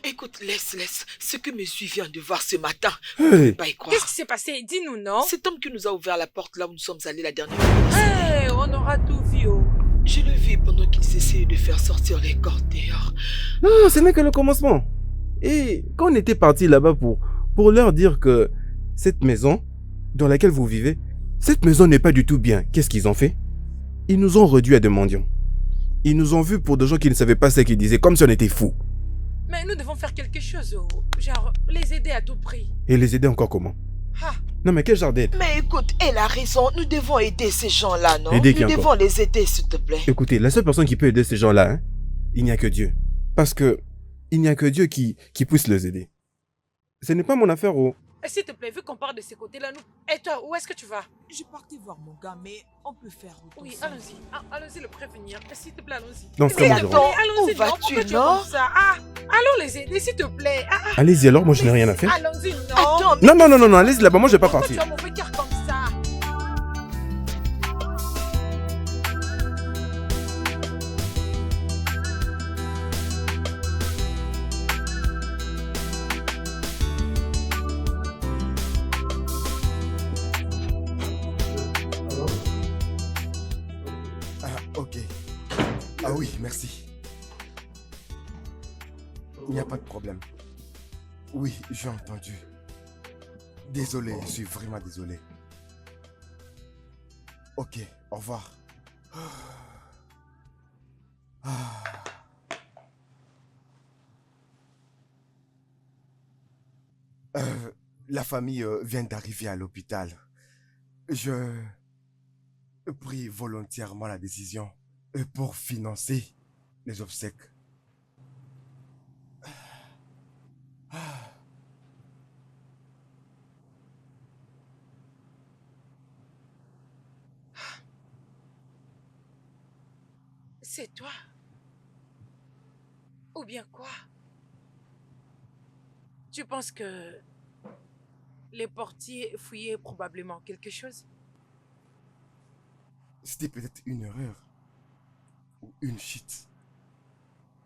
F: Écoute, laisse. Ce que me suis vient de voir ce matin,
E: Hey,
F: pas y croire.
A: Qu'est-ce qui s'est passé? Dis-nous, non?
F: Cet homme qui nous a ouvert la porte là où nous sommes allés la dernière fois.
A: Hey, on aura tout vu, oh.
F: Je le vis pendant qu'ils essayaient de faire sortir les corps dehors.
E: non, ce n'est que le commencement. Et quand on était parti là-bas pour leur dire que cette maison dans laquelle vous vivez, cette maison n'est pas du tout bien, qu'est-ce qu'ils ont fait? Ils nous ont réduits à des mendiants. Ils nous ont vus pour des gens qui ne savaient pas ce qu'ils disaient, comme si on était fous.
A: Mais nous devons faire quelque chose, oh. Genre, les aider à tout prix.
E: Et les aider encore comment?
A: Ah,
E: Non mais quel genre d'aide?
F: Mais écoute, elle a raison. Nous devons aider ces gens-là, non?
E: Aider qui
F: Nous devons
E: encore?
F: les aider, s'il te plaît.
E: Écoutez, la seule personne qui peut aider ces gens-là, hein, il n'y a que Dieu. Parce que il n'y a que Dieu qui puisse les aider. Ce n'est pas mon affaire, oh.
A: et s'il te plaît, vu qu'on part de ces côtés-là, nous... Et toi, où est-ce que tu vas?
I: Je partais voir mon gars, mais on peut faire route
A: Oui,
I: ensemble.
A: allons-y. Ah, allons-y le prévenir. Et s'il te plaît, allons-y.
E: Non, c'est
F: Mais
E: moi,
A: S'il te
E: je
F: attends,
A: plaît, allons-y,
F: où
A: non,
F: vas-tu,
A: pourquoi tu es
F: non?
A: comme ça? Ah, allons les aider, s'il te plaît. Ah,
E: Allez-y alors, moi je n'ai rien à faire.
A: allons-y, non.
F: Attends, mais
E: Non, allez-y là-bas, moi je vais pas
A: Pourquoi tu
E: partir.
A: as mauvais cœur comme ça?
C: Ah, ok. Ah oui, merci. Il n'y a pas de problème. Oui, j'ai entendu. Désolé, je suis vraiment désolé. Ok, au revoir. Ah. La famille vient d'arriver à l'hôpital. Je prie volontairement la décision pour financer les obsèques.
A: C'est toi? Ou bien quoi? Tu penses que les portiers fouillaient probablement quelque chose?
C: C'était peut-être une erreur ou une chute.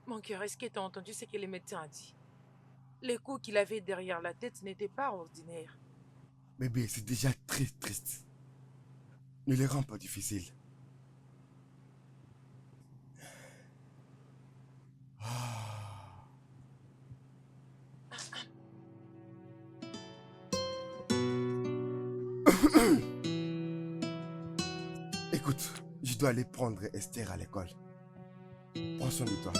A: Mon cœur, est-ce que tu as entendu ce que les médecins ont dit? Les coups qu'il avait derrière la tête n'étaient pas ordinaires.
C: Bébé, c'est déjà très triste. Ne les rends pas difficiles. Ah. Écoute, je dois aller prendre Esther à l'école. Prends soin de toi.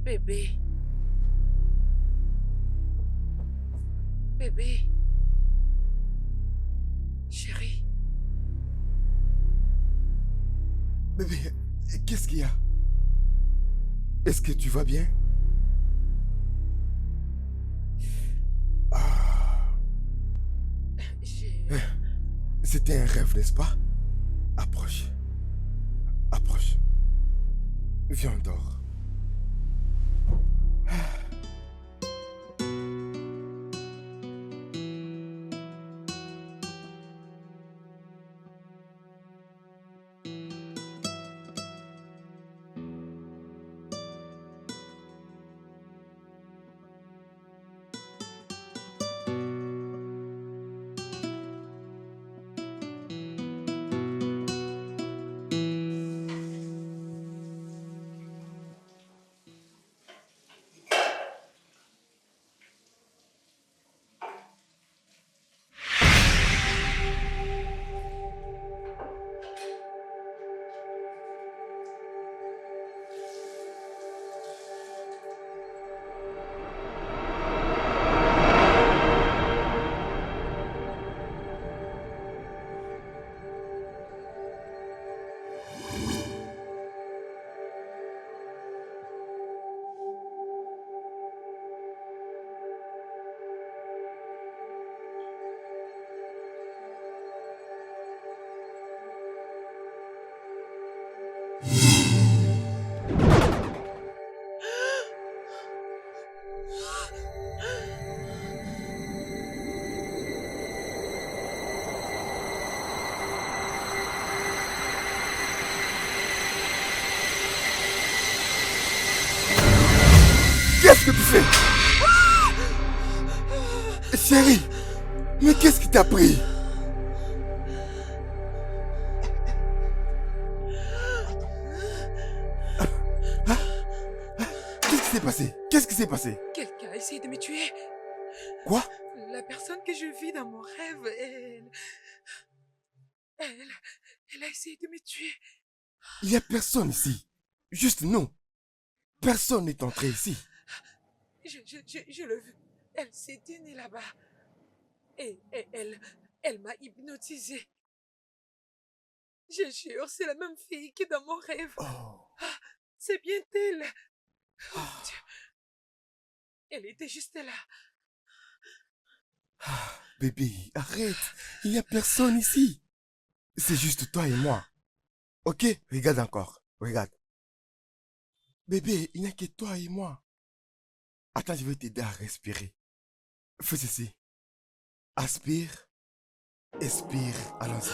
A: Bébé. Bébé. Chérie.
C: Bébé, qu'est-ce qu'il y a? Est-ce que tu vas bien? Ah, c'était un rêve, n'est-ce pas? Approche. Approche. Viens, dors. Chérie, mais qu'est-ce qui t'a pris? Qu'est-ce qui s'est passé? Qu'est-ce qui s'est passé?
A: Quelqu'un a essayé de me tuer.
C: Quoi?
A: La personne que je vis dans mon rêve, elle a essayé de me tuer.
C: Il n'y a personne ici. Juste nous. Personne n'est entré ici.
A: Je l'ai vue. Elle s'est tenue là-bas. Et elle m'a hypnotisée. Je jure, c'est la même fille que dans mon rêve.
C: Oh.
A: C'est bien elle. Oh, Dieu. Elle était juste là.
C: Bébé, arrête. Il n'y a personne ici. C'est juste toi et moi. Ok, regarde encore. Regarde. Bébé, il n'y a que toi et moi. Attends, je vais t'aider à respirer. Fais ceci. Aspire. Expire. Allons-y.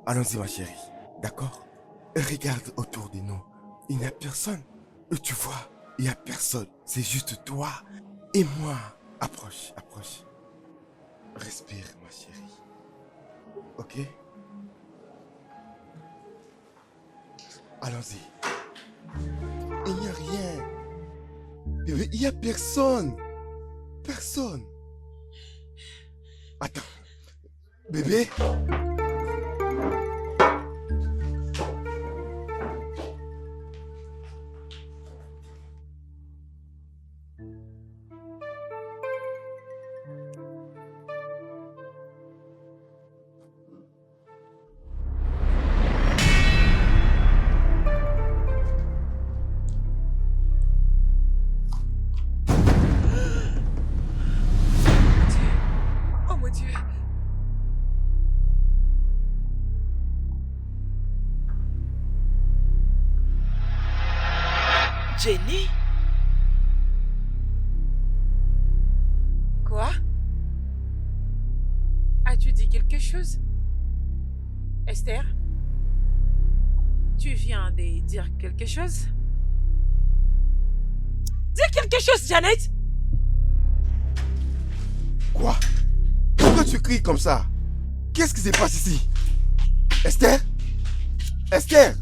C: Allons-y, ma chérie. D'accord? Regarde autour de nous. Il n'y a personne. Tu vois, il n'y a personne. C'est juste toi et moi. Approche, approche. Respire, ma chérie. Ok? Allons-y. Il n'y a rien. Bébé, il n'y a personne. Personne. Attends. Bébé?
A: Oh mon Dieu.
F: Jenny?
A: Quoi? As-tu dit quelque chose? Esther? Tu viens de dire quelque chose? Dis quelque chose, Janet!
C: Quoi? Pourquoi tu cries comme ça? Qu'est-ce qui se passe ici? Esther? Esther?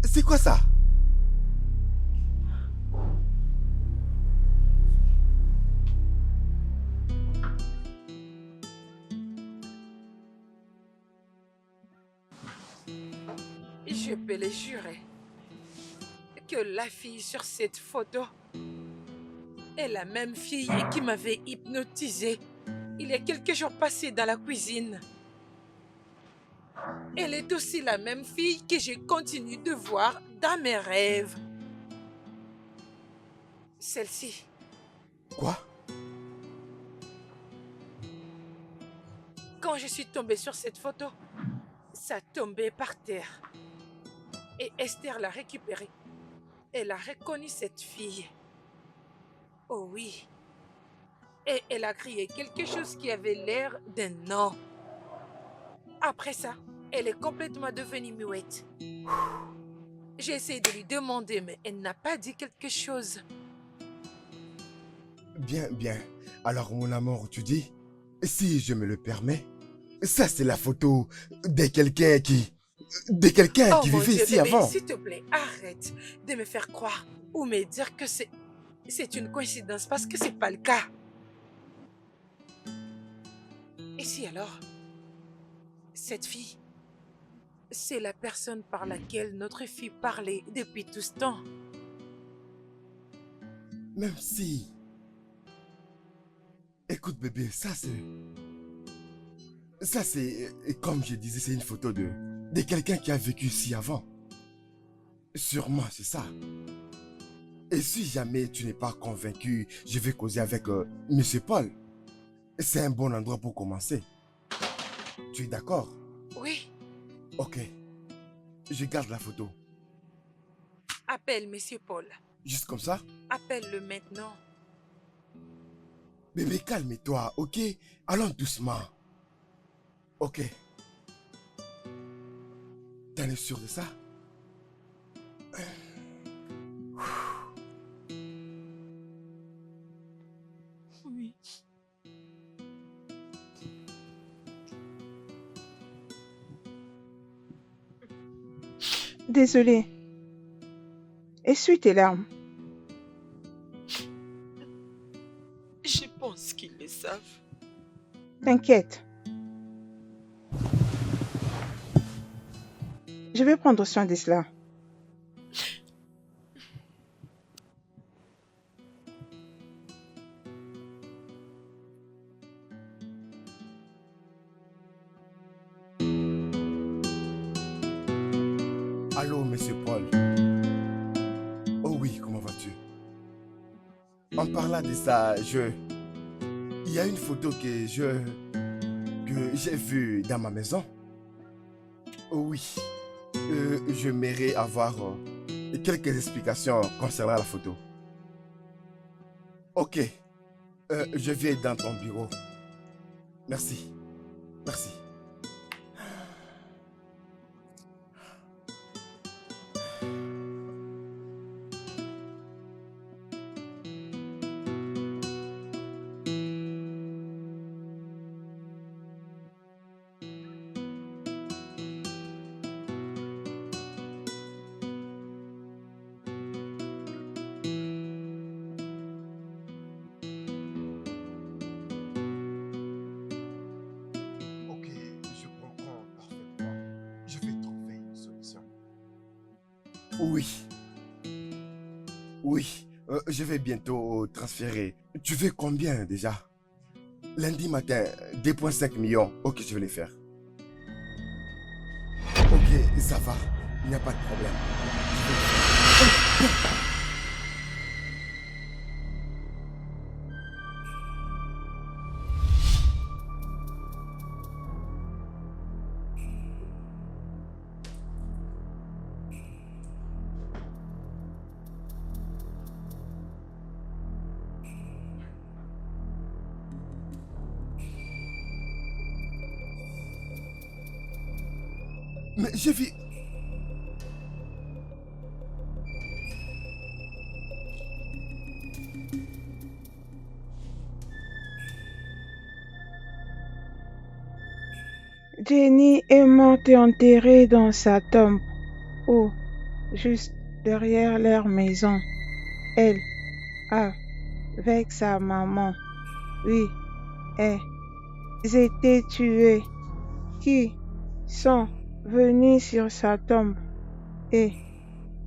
C: C'est quoi ça?
A: Je peux le jurer que la fille sur cette photo est la même fille qui m'avait hypnotisée il y a quelques jours passés dans la cuisine. Elle est aussi la même fille que je continue de voir dans mes rêves. Celle-ci.
C: Quoi?
A: Quand je suis tombée sur cette photo, ça tombait par terre. Et Esther l'a récupérée. Elle a reconnu cette fille. Oh oui. Et elle a crié quelque chose qui avait l'air d'un non. Après ça, elle est complètement devenue muette. J'ai essayé de lui demander, mais elle n'a pas dit quelque chose.
C: Bien, bien. Alors, mon amour, tu dis, si je me le permets, ça c'est la photo de quelqu'un qui
A: Oh mon
C: vivait
A: Dieu,
C: ici
A: bébé,
C: avant.
A: s'il te plaît, arrête de me faire croire ou me dire que c'est une coïncidence parce que c'est pas le cas. Et si alors, cette fille, c'est la personne par laquelle notre fille parlait depuis tout ce temps.
C: Même si... Écoute bébé, ça c'est, comme je disais, c'est une photo de quelqu'un qui a vécu ici avant. Sûrement, c'est ça. Et si jamais tu n'es pas convaincu, je vais causer avec Monsieur Paul. C'est un bon endroit pour commencer. Tu es d'accord?
A: Oui,
C: Ok. Je garde la photo.
A: appelle Monsieur Paul.
C: Juste comme ça?
A: Appelle-le maintenant.
C: Bébé, calme-toi, ok? Allons doucement. Ok. T'en es sûr de ça?
I: Oui.
H: Désolée. Essuie tes larmes.
F: Je pense qu'ils le savent.
H: T'inquiète. Je vais prendre soin de cela.
C: Allô, monsieur Paul. Oh oui, comment vas-tu? En parlant de ça, il y a une photo que j'ai vue dans ma maison. Oh oui. J'aimerais avoir quelques explications concernant la photo. Ok. Je viens dans ton bureau. Merci. Merci. Ok, je comprends parfaitement. Je vais trouver une solution. Oui. Oui. Je vais bientôt transférer. Tu veux combien déjà? Lundi matin, 2,5 millions. Ok, je vais les faire. Ok, ça va. Il n'y a pas de problème. Mais j'ai vu...
H: Jenny est morte et enterrée dans sa tombe, ou juste derrière leur maison. Elle, avec sa maman, oui, ils étaient tués. Qui sont venus sur sa tombe et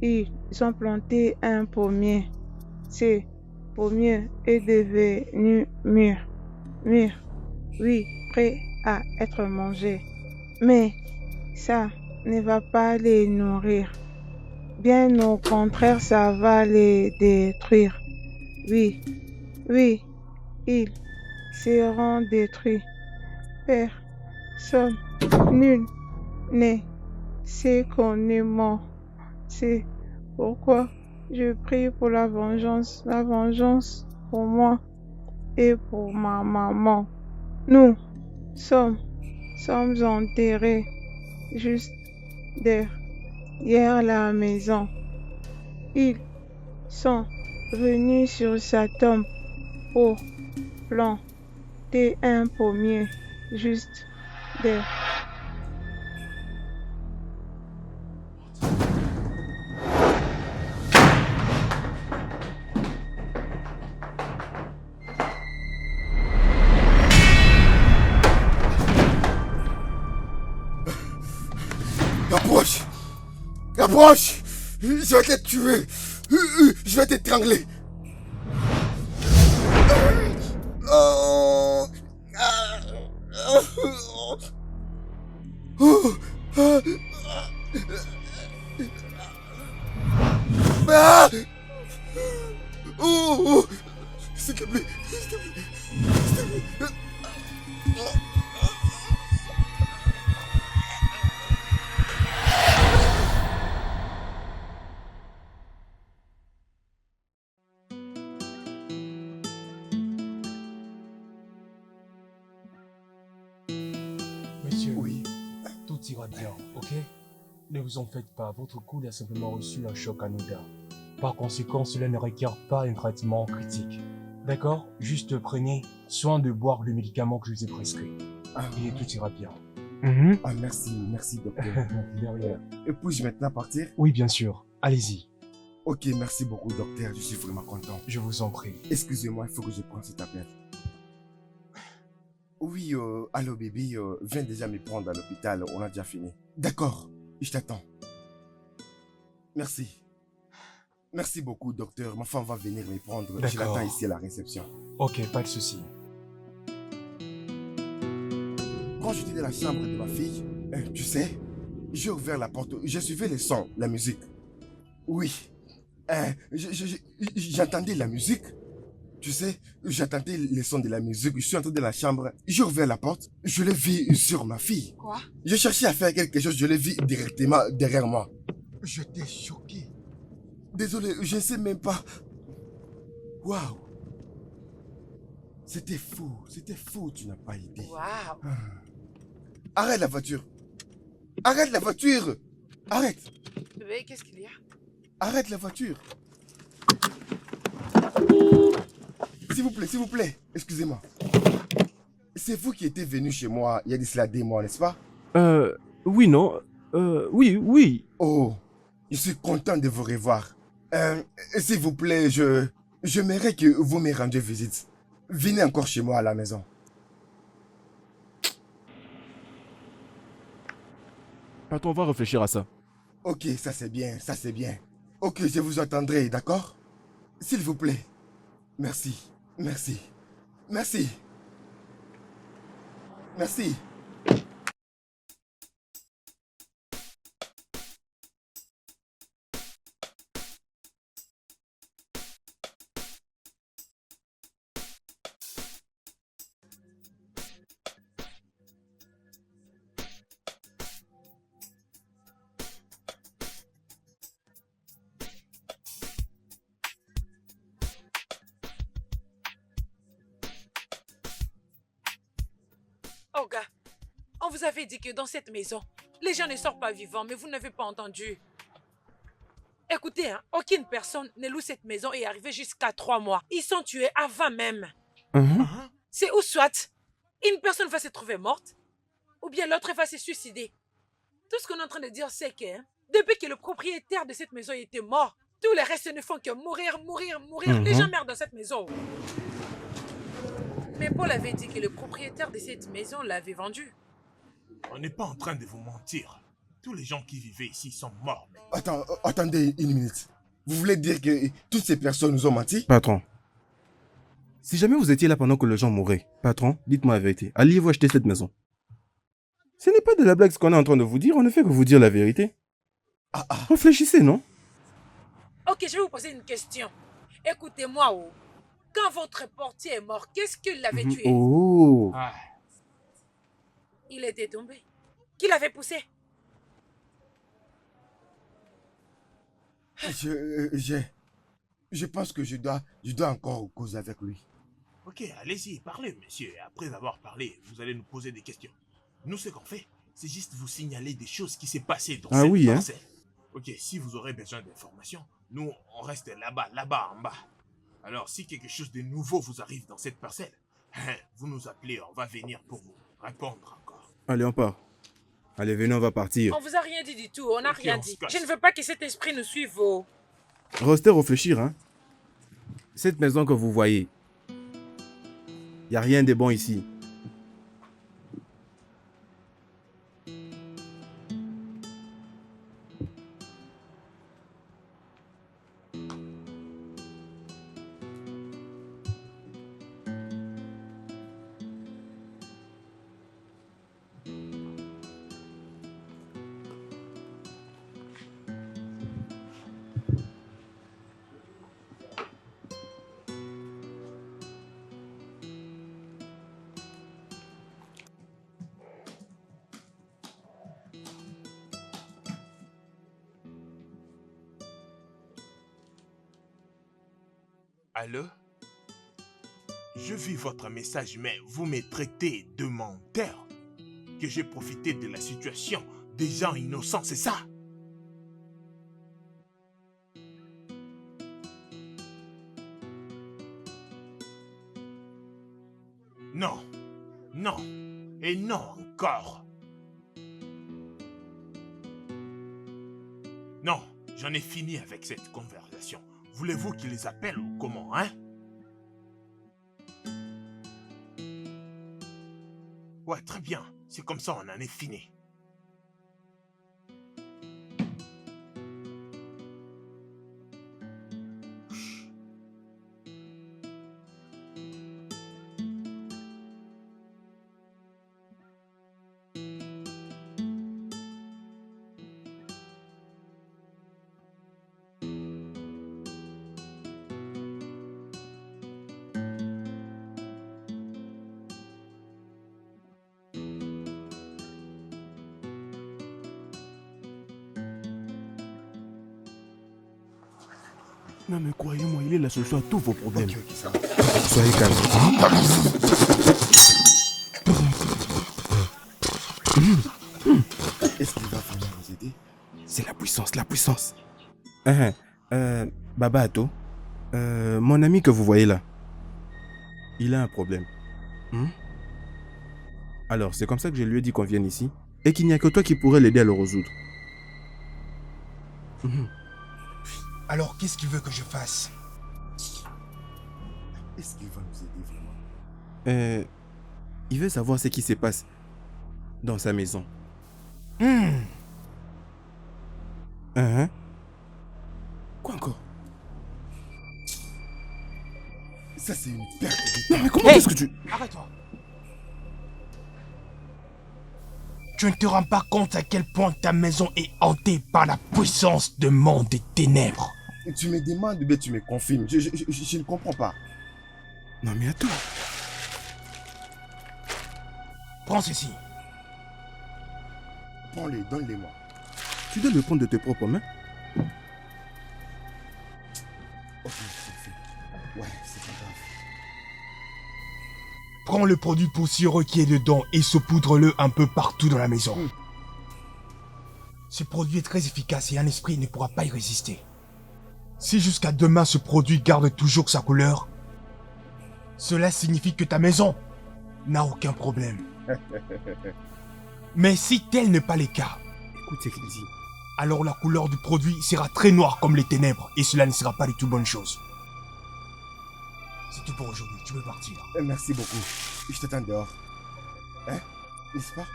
H: ils ont planté un pommier. Ce pommier est devenu mûr, oui, prêt à être mangé. Mais ça ne va pas les nourrir. Bien au contraire, ça va les détruire. Oui, ils seront détruits. Personne, nul ne sait qu'on est mort. C'est pourquoi je prie pour la vengeance pour moi et pour ma maman. Nous sommes enterrés juste derrière la maison. Ils sont venus sur sa tombe pour planter un pommier juste derrière.
C: Approche! Approche! Je vais te tuer! Je vais t'étrangler! Oh! Ah! Oh! S'il te plaît! S'il te plaît! S'il te plaît!
G: Monsieur,
C: Oui.
G: tout ira bien, ok? Ne vous en faites pas, votre coude a simplement reçu un choc anodin. Par conséquent, cela ne requiert pas un traitement critique. D'accord? Juste prenez soin de boire le médicament que je vous ai prescrit. Et tout ira bien.
C: Ah, merci, docteur.
G: De rien.
C: Et puis-je maintenant partir?
G: Oui, bien sûr. Allez-y.
C: Ok, merci beaucoup, docteur. Je suis vraiment content.
G: Je vous en prie.
C: Excusez-moi, il faut que je prenne cet appel. Oui, allô, bébé. Viens déjà me prendre à l'hôpital. On a déjà fini. D'accord, je t'attends. Merci. Merci beaucoup, docteur. Ma femme va venir me prendre. Je
G: D'accord.
C: l'attends ici à la réception.
G: Ok, pas de souci.
C: Quand j'étais dans la chambre de ma fille, tu sais, j'ai ouvert la porte, j'ai suivi les sons, la musique. Oui, j'entendais la musique. Tu sais, j'entendais les sons de la musique. Je suis entré dans la chambre, j'ai ouvert la porte, je l'ai vu sur ma fille.
A: Quoi?
C: Je cherchais à faire quelque chose, je l'ai vu directement derrière moi. J'étais choqué. Désolé, je ne sais même pas. Waouh. C'était fou, tu n'as pas idée.
A: Waouh!
C: Arrête la voiture. Arrête la voiture. Arrête.
A: Bébé, qu'est-ce qu'il y a?
C: Arrête la voiture. S'il vous plaît, excusez-moi. C'est vous qui étiez venu chez moi il y a de cela des mois, n'est-ce pas?
E: Oui, non. Oui.
C: Oh, je suis content de vous revoir. S'il vous plaît, j'aimerais que vous me rendiez visite. Venez encore chez moi à la maison.
E: Patron, on va réfléchir à ça.
C: Ok, ça c'est bien. Ok, je vous attendrai, d'accord? S'il vous plaît. Merci.
A: Oh gars, on vous avait dit que dans cette maison, les gens ne sortent pas vivants, mais vous n'avez pas entendu. Écoutez, hein, aucune personne ne loue cette maison et est arrivée jusqu'à 3 mois. Ils sont tués avant même. C'est ou soit une personne va se trouver morte, ou bien l'autre va se suicider. Tout ce qu'on est en train de dire, c'est que depuis que le propriétaire de cette maison était mort, tous les restes ne font que mourir. Les gens meurent dans cette maison. Mais Paul avait dit que le propriétaire de cette maison l'avait vendue.
D: On n'est pas en train de vous mentir. Tous les gens qui vivaient ici sont morts. Mais...
C: Attendez une minute. Vous voulez dire que toutes ces personnes nous ont menti?
E: Patron, si jamais vous étiez là pendant que les gens mouraient, patron, dites-moi la vérité. Alliez-vous acheter cette maison? Ce n'est pas de la blague ce qu'on est en train de vous dire, on ne fait que vous dire la vérité. Réfléchissez, non?
A: Ok, je vais vous poser une question. Écoutez-moi, oh. Quand votre portier est mort, qu'est-ce qui l'avait tué?
E: Oh.
A: Il était tombé. Qui l'avait poussé?
C: Je pense que je dois encore causer avec lui.
D: Ok, allez-y, parlez, monsieur. Et après avoir parlé, vous allez nous poser des questions. Nous, ce qu'on fait, c'est juste vous signaler des choses qui s'est passées dans cette parcelle. Ok, si vous aurez besoin d'informations, nous, on reste là-bas, en bas. Alors, si quelque chose de nouveau vous arrive dans cette parcelle, vous nous appelez, on va venir pour vous répondre encore.
E: Allez, on part. Allez, venez, on va partir.
A: On vous a rien dit du tout, on n'a rien dit. Je ne veux pas que cet esprit nous suive. Oh.
E: Restez réfléchir, hein. Cette maison que vous voyez, il n'y a rien de bon ici.
D: Allô? Je vis votre message, mais vous me traitez de menteur. Que j'ai profité de la situation des gens innocents, c'est ça? Non, non, et non encore. Non, j'en ai fini avec cette conversation. Voulez-vous qu'ils les appellent ou comment, hein? Ouais, très bien. C'est comme ça, on en est fini.
E: Non mais croyez-moi, il est la solution à tous vos problèmes.
C: Ok, ça va.
E: Soyez calme.
C: Est-ce qu'il va vraiment nous aider?
E: C'est la puissance, la puissance. Baba Ato, mon ami que vous voyez là, il a un problème. Alors, c'est comme ça que je lui ai dit qu'on vienne ici et qu'il n'y a que toi qui pourrais l'aider à le résoudre.
G: Alors, qu'est-ce qu'il veut que je fasse?
C: Est-ce qu'il va nous aider vraiment?
E: Il veut savoir ce qui se passe dans sa maison. Quoi encore?
C: Ça, c'est une perte de
E: Non
C: temps.
E: mais comment est-ce que tu...
G: Arrête-toi. Tu ne te rends pas compte à quel point ta maison est hantée par la puissance de monde des ténèbres.
C: Tu me demandes, mais tu me confirmes. Je ne comprends pas.
E: Non mais attends.
G: Prends ceci.
C: Prends-les, donne-les-moi.
E: Tu dois le prendre de tes propres mains.
C: Ok, c'est fait. Ouais, c'est pas grave.
G: Prends le produit poussiéreux qui est dedans et saupoudre-le un peu partout dans la maison. Ce produit est très efficace et un esprit ne pourra pas y résister. Si jusqu'à demain ce produit garde toujours sa couleur, cela signifie que ta maison n'a aucun problème. Mais si tel n'est pas le cas,
E: Écoute ce qu'il dit.
G: alors la couleur du produit sera très noire comme les ténèbres et cela ne sera pas du tout bonne chose. C'est tout pour aujourd'hui, tu peux partir.
C: Merci beaucoup. Je t'attends dehors. Hein? N'est-ce pas?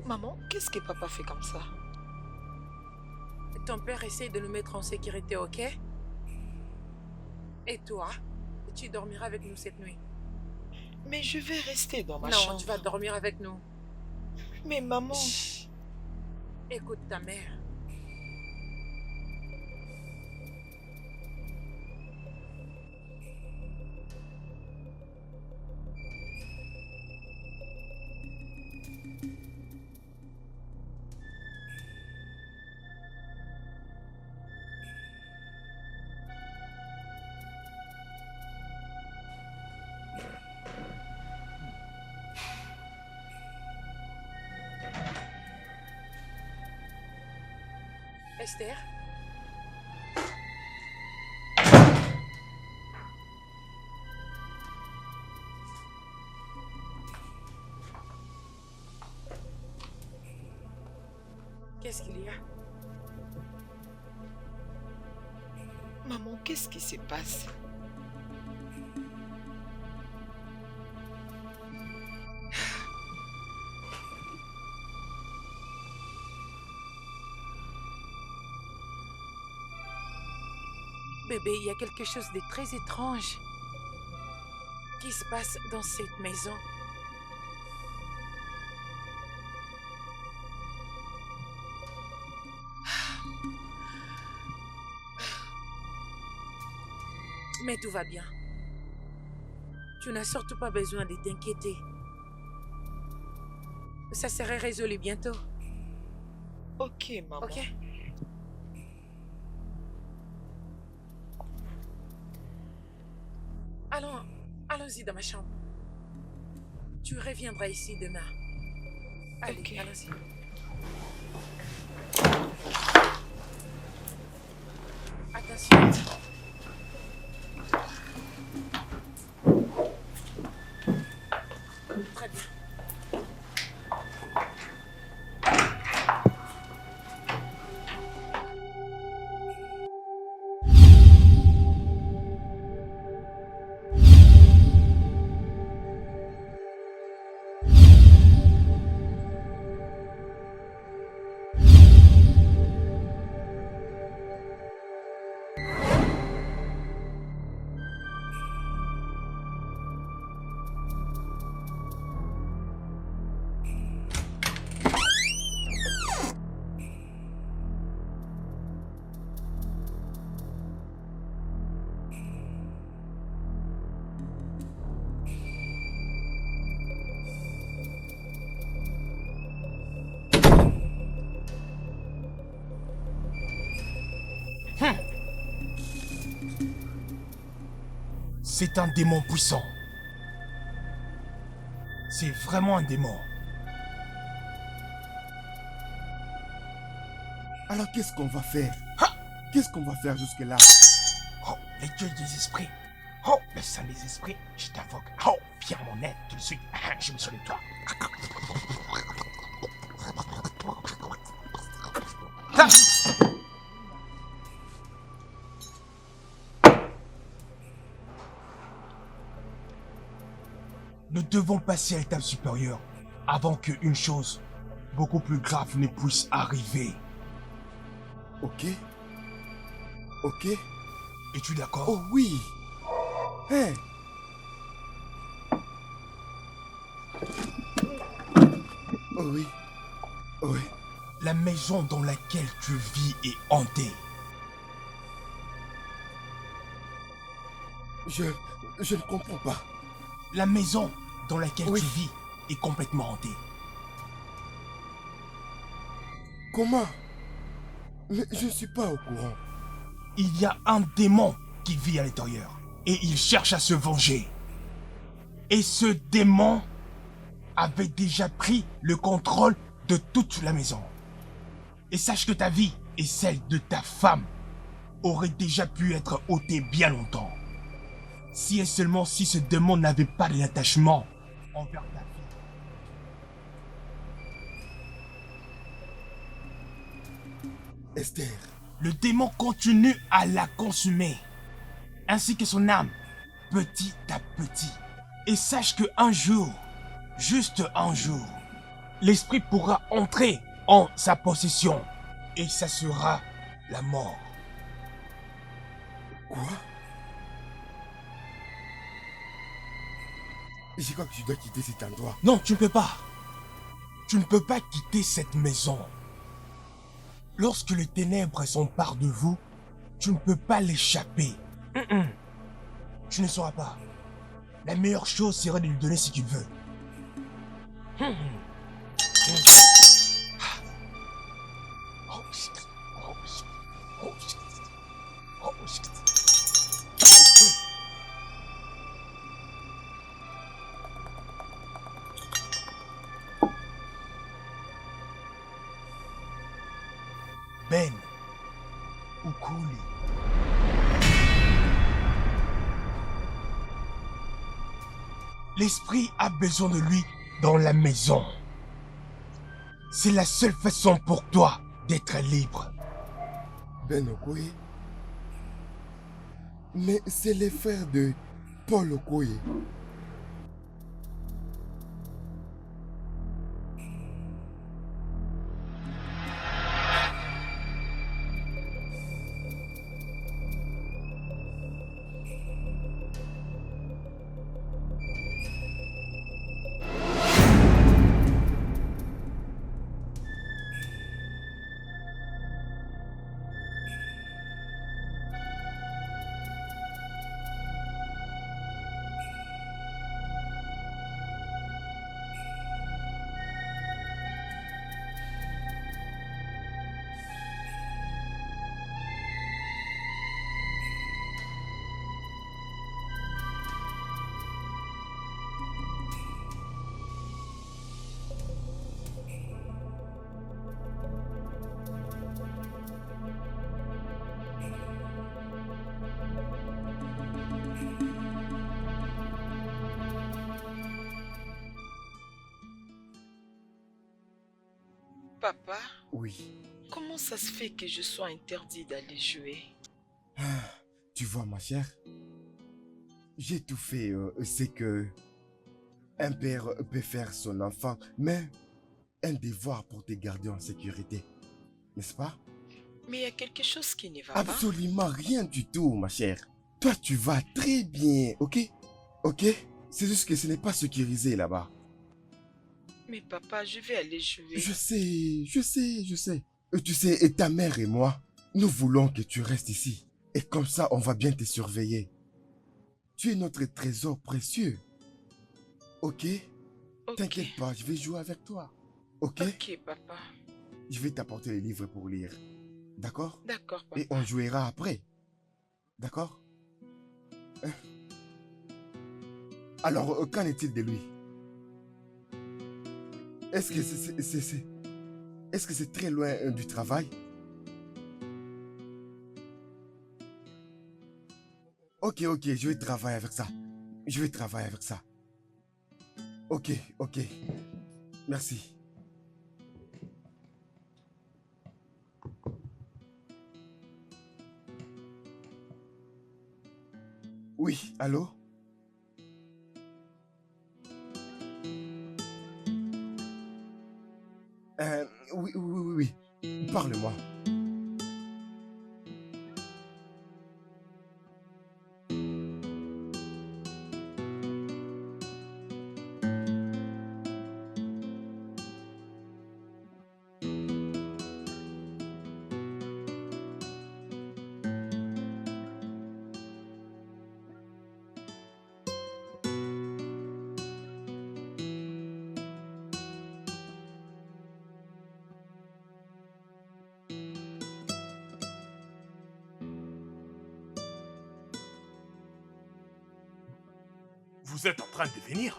F: Maman, qu'est-ce que papa fait comme ça?
A: Ton père essaye de nous mettre en sécurité, ok? Et toi, tu dormiras avec nous cette nuit.
F: Mais je vais rester dans ma
A: Non,
F: chambre.
A: tu vas dormir avec nous.
F: Mais maman...
A: Chut. Écoute ta mère. Esther? Qu'est-ce qu'il y a?
F: Maman, qu'est-ce qui se passe?
A: Bébé, il y a quelque chose de très étrange qui se passe dans cette maison. Mais tout va bien. Tu n'as surtout pas besoin de t'inquiéter. Ça serait résolu bientôt.
F: Ok, maman.
A: Ok? Allons-y dans ma chambre. Tu reviendras ici demain. Allez,
F: Ok.
A: allons-y. Attention. Très bien.
G: C'est un démon puissant. C'est vraiment un démon.
C: Alors qu'est-ce qu'on va faire? Qu'est-ce qu'on va faire jusque-là?
G: Oh, les dieux des esprits. Oh, le saint des esprits, je t'invoque. Oh, viens à mon aide tout de suite. Je me souviens de toi. Ah. Nous devons passer à l'étape supérieure avant qu'une chose beaucoup plus grave ne puisse arriver.
C: Ok. Ok.
G: Es-tu d'accord?
C: Oh oui. Hein? Oh oui. Oh oui.
G: La maison dans laquelle tu vis est hantée.
C: Je ne comprends pas.
G: La maison dans laquelle
C: Oui.
G: tu vis est complètement hantée.
C: Comment? Mais je ne suis pas au courant.
G: Il y a un démon qui vit à l'intérieur et il cherche à se venger. Et ce démon avait déjà pris le contrôle de toute la maison. Et sache que ta vie et celle de ta femme auraient déjà pu être ôtées bien longtemps. Si et seulement si ce démon n'avait pas d'attachement envers ta fille.
C: Esther.
G: Le démon continue à la consumer, ainsi que son âme, petit à petit. Et sache que un jour, juste un jour, l'esprit pourra entrer en sa possession, et ça sera la mort.
C: Quoi? Je crois que je dois quitter cet endroit.
G: Non, tu ne peux pas. Tu ne peux pas quitter cette maison. Lorsque les ténèbres s'emparent de vous, tu ne peux pas l'échapper. Tu ne sauras pas. La meilleure chose serait de lui donner ce qu'il veut. Oh, shit. Oh, shit. Oh, shit. Oh, shit. Ben Ukuli. L'esprit a besoin de lui dans la maison. C'est la seule façon pour toi d'être libre.
C: Ben Okoye. Mais c'est les frères de Paul Okoye.
F: Papa,
C: Oui.
F: comment ça se fait que je sois interdit d'aller jouer?
C: Tu vois, ma chère, j'ai tout fait ce que un père peut faire son enfant, mais un devoir pour te garder en sécurité. N'est-ce pas?
F: Mais il y a quelque chose qui ne va pas.
C: Absolument rien du tout, ma chère. Toi, tu vas très bien, ok? Ok? C'est juste que ce n'est pas sécurisé là-bas.
F: Mais papa, je vais aller jouer.
C: Je sais. Tu sais, et ta mère et moi, nous voulons que tu restes ici. Et comme ça, on va bien te surveiller. Tu es notre trésor précieux. Ok?
F: Ok.
C: T'inquiète pas, je vais jouer avec toi. Ok?
F: Ok, papa.
C: Je vais t'apporter les livres pour lire. D'accord?
F: D'accord, papa.
C: Et on jouera après. D'accord? Hein? Alors, qu'en est-il de lui? Est-ce que c'est très loin du travail? Ok, je vais travailler avec ça. Ok. Merci. Oui, allô? Oui. Parle-moi.
D: Vous êtes en train de venir?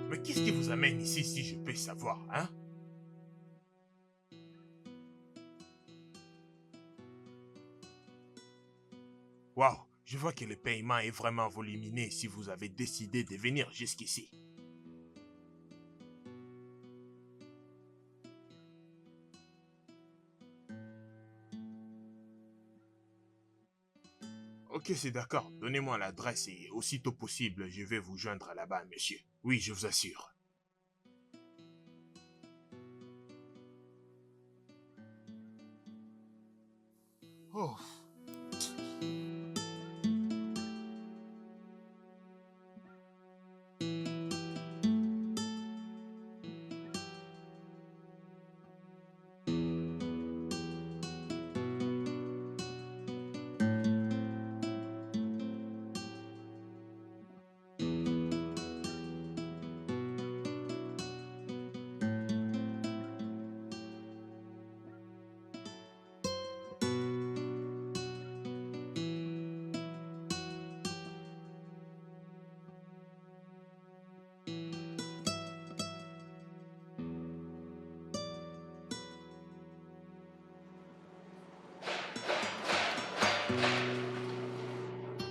D: Mais qu'est-ce qui vous amène ici si je peux savoir, hein? Waouh, je vois que le paiement est vraiment volumineux si vous avez décidé de venir jusqu'ici. Ok, c'est d'accord. Donnez-moi l'adresse et aussitôt possible, je vais vous joindre là-bas, monsieur. Oui, je vous assure. Oh.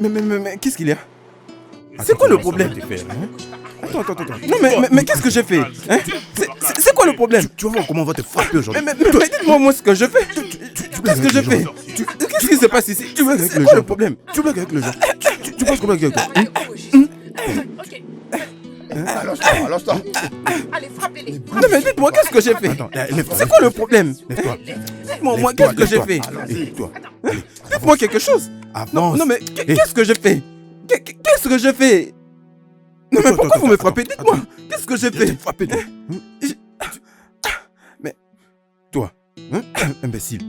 E: Mais qu'est-ce qu'il y a? C'est quoi le problème? Attends. Non, mais qu'est-ce que j'ai fait? Hein? C'est quoi le problème?
B: Tu vas voir comment on va te frapper aujourd'hui.
E: Mais dites-moi moi ce que je fais. Qu'est-ce que je fais? Qu'est-ce qui se passe ici? C'est quoi le problème?
B: Tu blagues avec les gens. Tu penses qu'on blague avec toi?
A: Ok.
C: Allonge-toi.
A: Allez, frappez-les.
E: Non, mais dites-moi qu'est-ce que j'ai fait?
B: Attends, lève-toi.
E: C'est quoi le problème?
B: Lève-toi.
E: Dites-moi qu'est-ce que j'ai fait?
B: Lève-toi.
E: Dites-moi quelque chose.
B: Avance.
E: Non mais qu'est-ce que j'ai fait? Qu'est-ce que j'ai fait? Non mais pourquoi vous me frappez? Dites-moi. Qu'est-ce que j'ai fait?
B: Frappé.
E: Mais
B: Toi, hein, imbécile.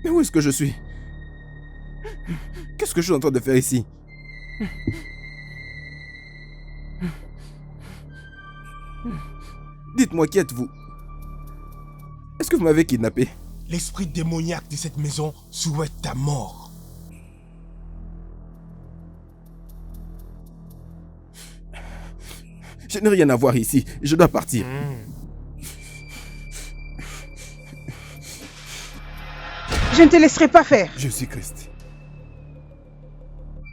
E: Mais où est-ce que je suis? Qu'est-ce que je suis en train de faire ici? Dites-moi, qui êtes-vous? Est-ce que vous m'avez kidnappé?
G: L'esprit démoniaque de cette maison souhaite ta mort.
E: Je n'ai rien à voir ici. Je dois partir.
H: Je ne te laisserai pas faire.
E: Je suis Christ.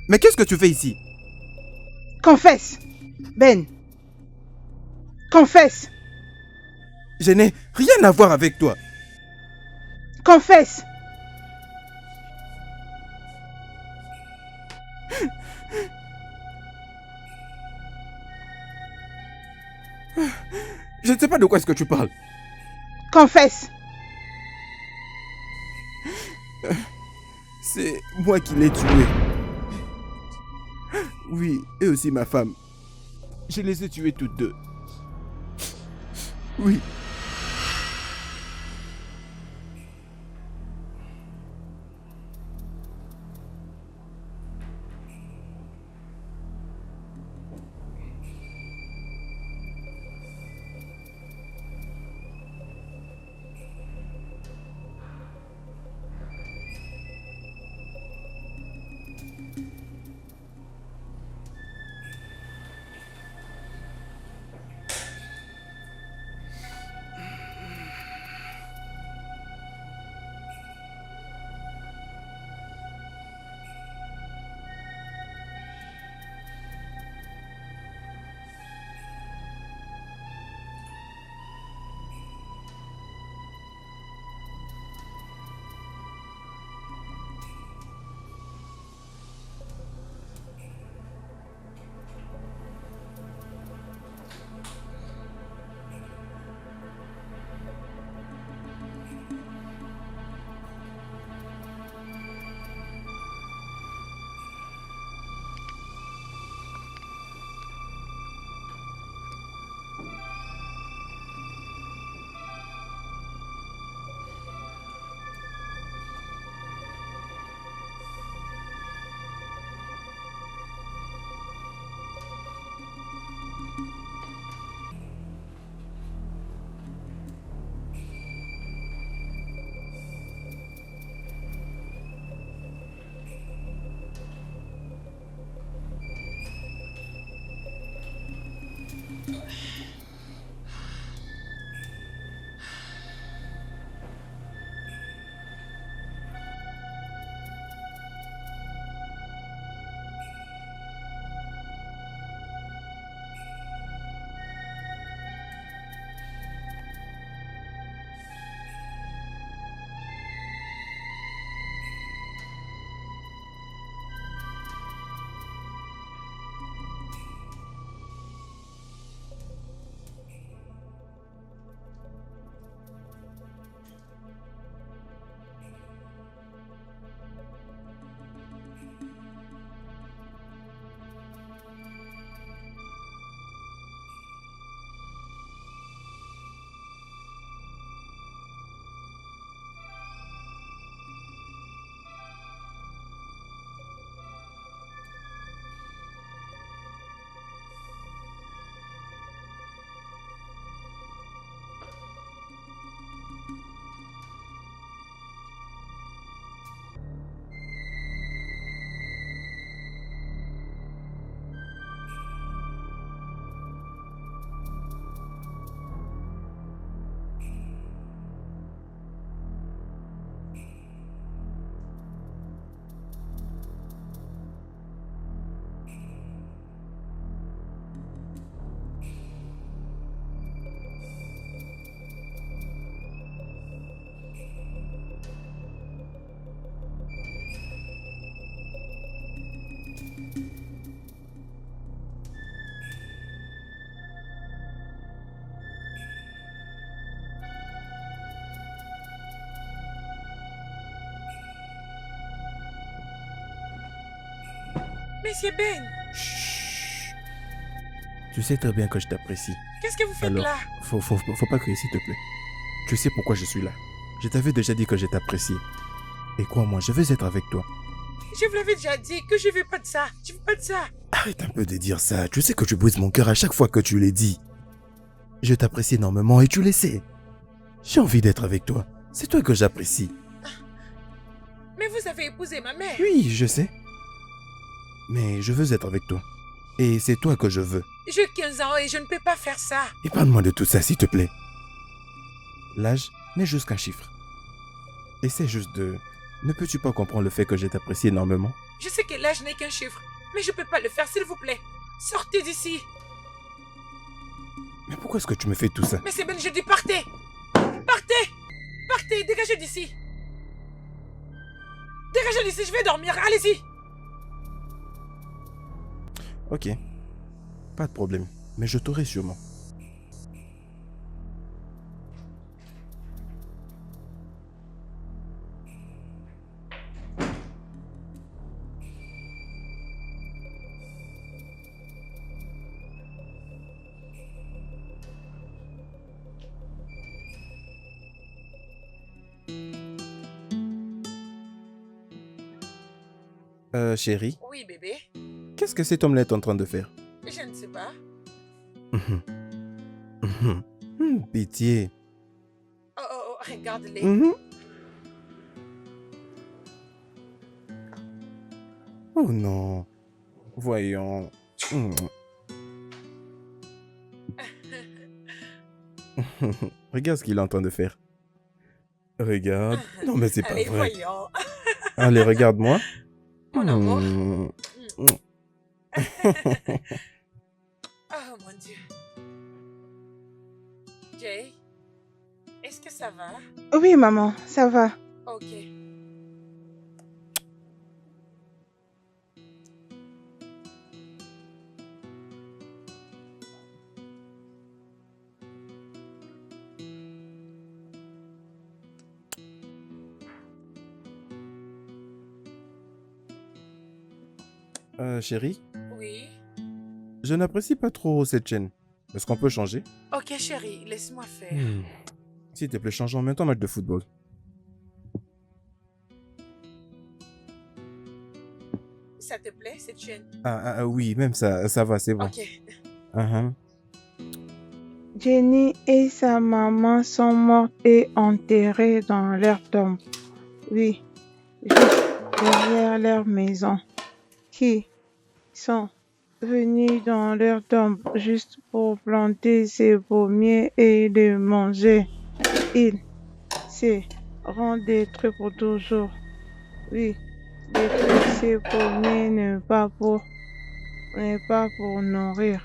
E: Mais qu'est-ce que tu fais ici?
H: Confesse, Ben. Confesse,
E: Je n'ai rien à voir avec toi.
H: confesse.
E: Je ne sais pas de quoi est-ce que tu parles.
H: Confesse.
E: C'est moi qui l'ai tué. Oui, et aussi ma femme. Je les ai tuées toutes deux. Oui.
A: Monsieur Ben,
E: Chut. Tu sais très bien que je t'apprécie.
A: qu'est-ce que vous faites
E: Alors,
A: là?
E: faut pas crier, s'il te plaît. Tu sais pourquoi je suis là. Je t'avais déjà dit que je t'apprécie. Et crois-moi, je veux être avec toi.
A: Je vous l'avais déjà dit que je veux pas de ça. Je veux pas de ça.
E: Arrête un peu de dire ça. Tu sais que tu brises mon cœur à chaque fois que tu le dis. Je t'apprécie énormément et tu le sais. J'ai envie d'être avec toi. C'est toi que j'apprécie.
A: Mais vous avez épousé ma mère.
E: Oui, je sais. Mais je veux être avec toi. Et c'est toi que je veux.
A: J'ai 15 ans et je ne peux pas faire ça.
E: Et parle-moi de tout ça, s'il te plaît. L'âge n'est juste qu'un chiffre. Essaie juste de... Ne peux-tu pas comprendre le fait que je t'apprécie énormément?
A: Je sais que l'âge n'est qu'un chiffre, mais je peux pas le faire, s'il vous plaît. Sortez d'ici.
E: Mais pourquoi est-ce que tu me fais tout ça?
A: Mais c'est Ben, je dis partez. Partez. Partez, dégagez d'ici. Dégagez d'ici, je vais dormir, allez-y.
E: Ok. Pas de problème. Mais je t'aurai sûrement. Chérie,
A: Oui, bébé.
E: qu'est-ce que cet homme-là est en train de faire?
A: Je ne sais pas.
E: Pitié.
A: Oh, oh, oh, regarde-les.
E: Oh non. Voyons. Regarde ce qu'il est en train de faire. Regarde. Non mais c'est pas
A: Allez,
E: vrai.
A: voyons.
E: Allez, regarde-moi.
A: Mon amour.
E: Mm.
A: Oh mon Dieu. Jay, est-ce que ça va?
H: Oui, maman, ça va.
A: Ok.
E: Chérie,
A: Oui.
E: je n'apprécie pas trop cette chaîne. Est-ce qu'on peut changer?
A: Ok, chérie, laisse-moi faire.
E: S'il te plaît, changeons en même temps match de football.
A: Ça te plaît, cette chaîne?
E: Oui, même ça va, c'est bon.
A: Ok.
H: Jenny et sa maman sont mortes et enterrées dans leur tombe. Oui, juste derrière leur maison. Qui sont venus dans leur tombe juste pour planter ces pommiers et les manger. Ils seront détruits pour toujours. Oui, détruire ces pommiers n'est pas pour nourrir,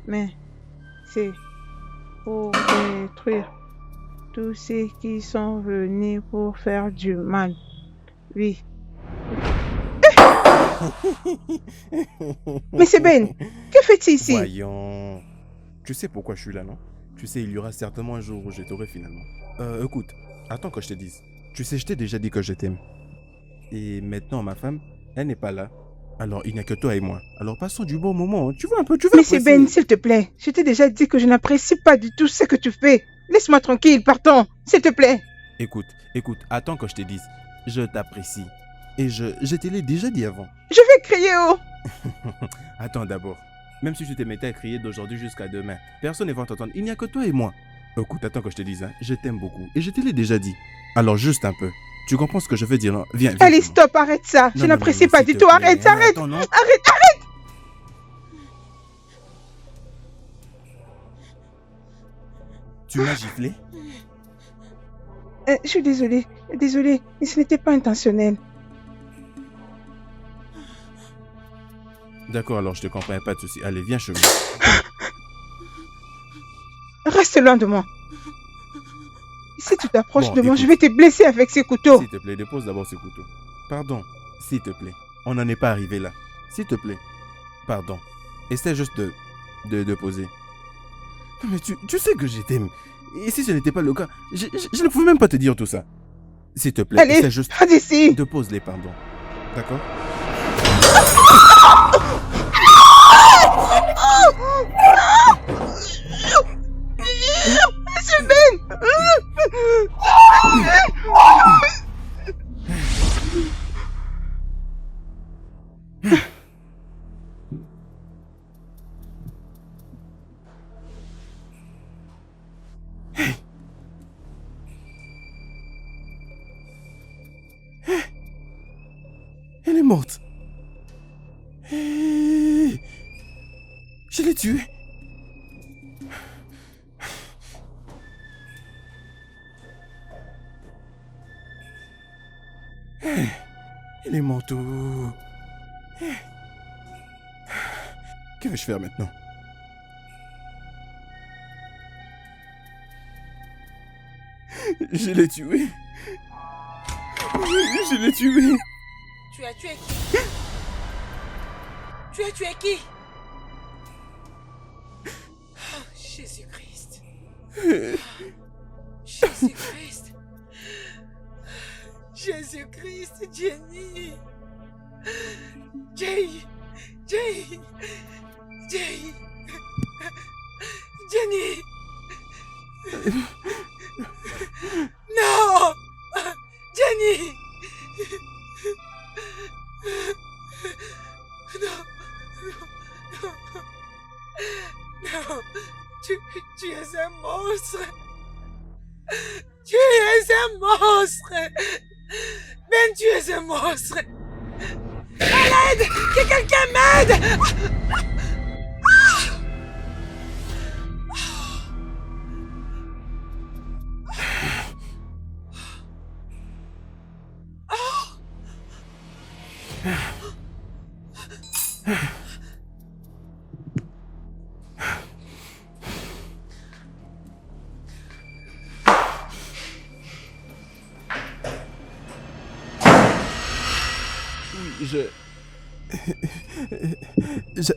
H: mais c'est pour détruire tous ceux qui sont venus pour faire du mal. Oui. Mais c'est Ben, que fais-tu ici?
E: Voyons. Tu sais pourquoi je suis là, non? Tu sais, il y aura certainement un jour où je t'aurai finalement. Écoute, attends que je te dise. Tu sais, je t'ai déjà dit que je t'aime. Et maintenant, ma femme, elle n'est pas là. Alors, il n'y a que toi et moi. Alors, passons du bon moment. Tu vois un peu, tu veux
H: Mais c'est Ben, s'il te plaît. Je t'ai déjà dit que je n'apprécie pas du tout ce que tu fais. Laisse-moi tranquille, partons, s'il te plaît.
E: Écoute, attends que je te dise. Je t'apprécie. Et je te l'ai déjà dit avant.
H: Je vais crier haut.
E: Attends d'abord. Même si tu te mettais à crier d'aujourd'hui jusqu'à demain, personne ne va t'entendre. Il n'y a que toi et moi. Écoute, attends que je te dise, hein. Je t'aime beaucoup. Et je te l'ai déjà dit. Alors juste un peu. Tu comprends ce que je veux dire, non? Viens.
H: Allez, stop, arrête ça. Je n'apprécie pas du tout. Arrête, arrête.
E: Attends, non.
H: Arrête.
E: Tu m'as giflé?
H: Je suis désolée. Désolée. Ce n'était pas intentionnel.
E: D'accord, alors je te comprends, pas de souci. Allez, viens chez moi.
H: Reste loin de moi. Si tu t'approches
E: Bon,
H: de moi,
E: écoute.
H: je vais te blesser avec ces couteaux.
E: S'il te plaît, dépose d'abord ce couteau. Pardon, s'il te plaît. On n'en est pas arrivé là. S'il te plaît. Pardon. Essaie juste de poser. Mais tu sais que je t'aime. Et si ce n'était pas le cas, je ne pouvais même pas te dire tout ça. S'il te plaît,
H: Allez,
E: essaie juste
H: va d'ici.
E: de poser les pardons. D'accord?
H: Monsieur Ben.
E: Elle est morte. Hey, je l'ai tuée. Hey, elle est morte. Hey. Que vais-je faire maintenant? Je l'ai tué. Je l'ai tué.
A: Tu as tué qui? Tu as tué qui? Oh, Jésus-Christ. Jésus-Christ. Jésus-Christ, Jenny. Jenny. Non! Jenny! Non, tu es un monstre. Tu es un monstre. Ben, tu es un monstre. À l'aide! Que quelqu'un m'aide!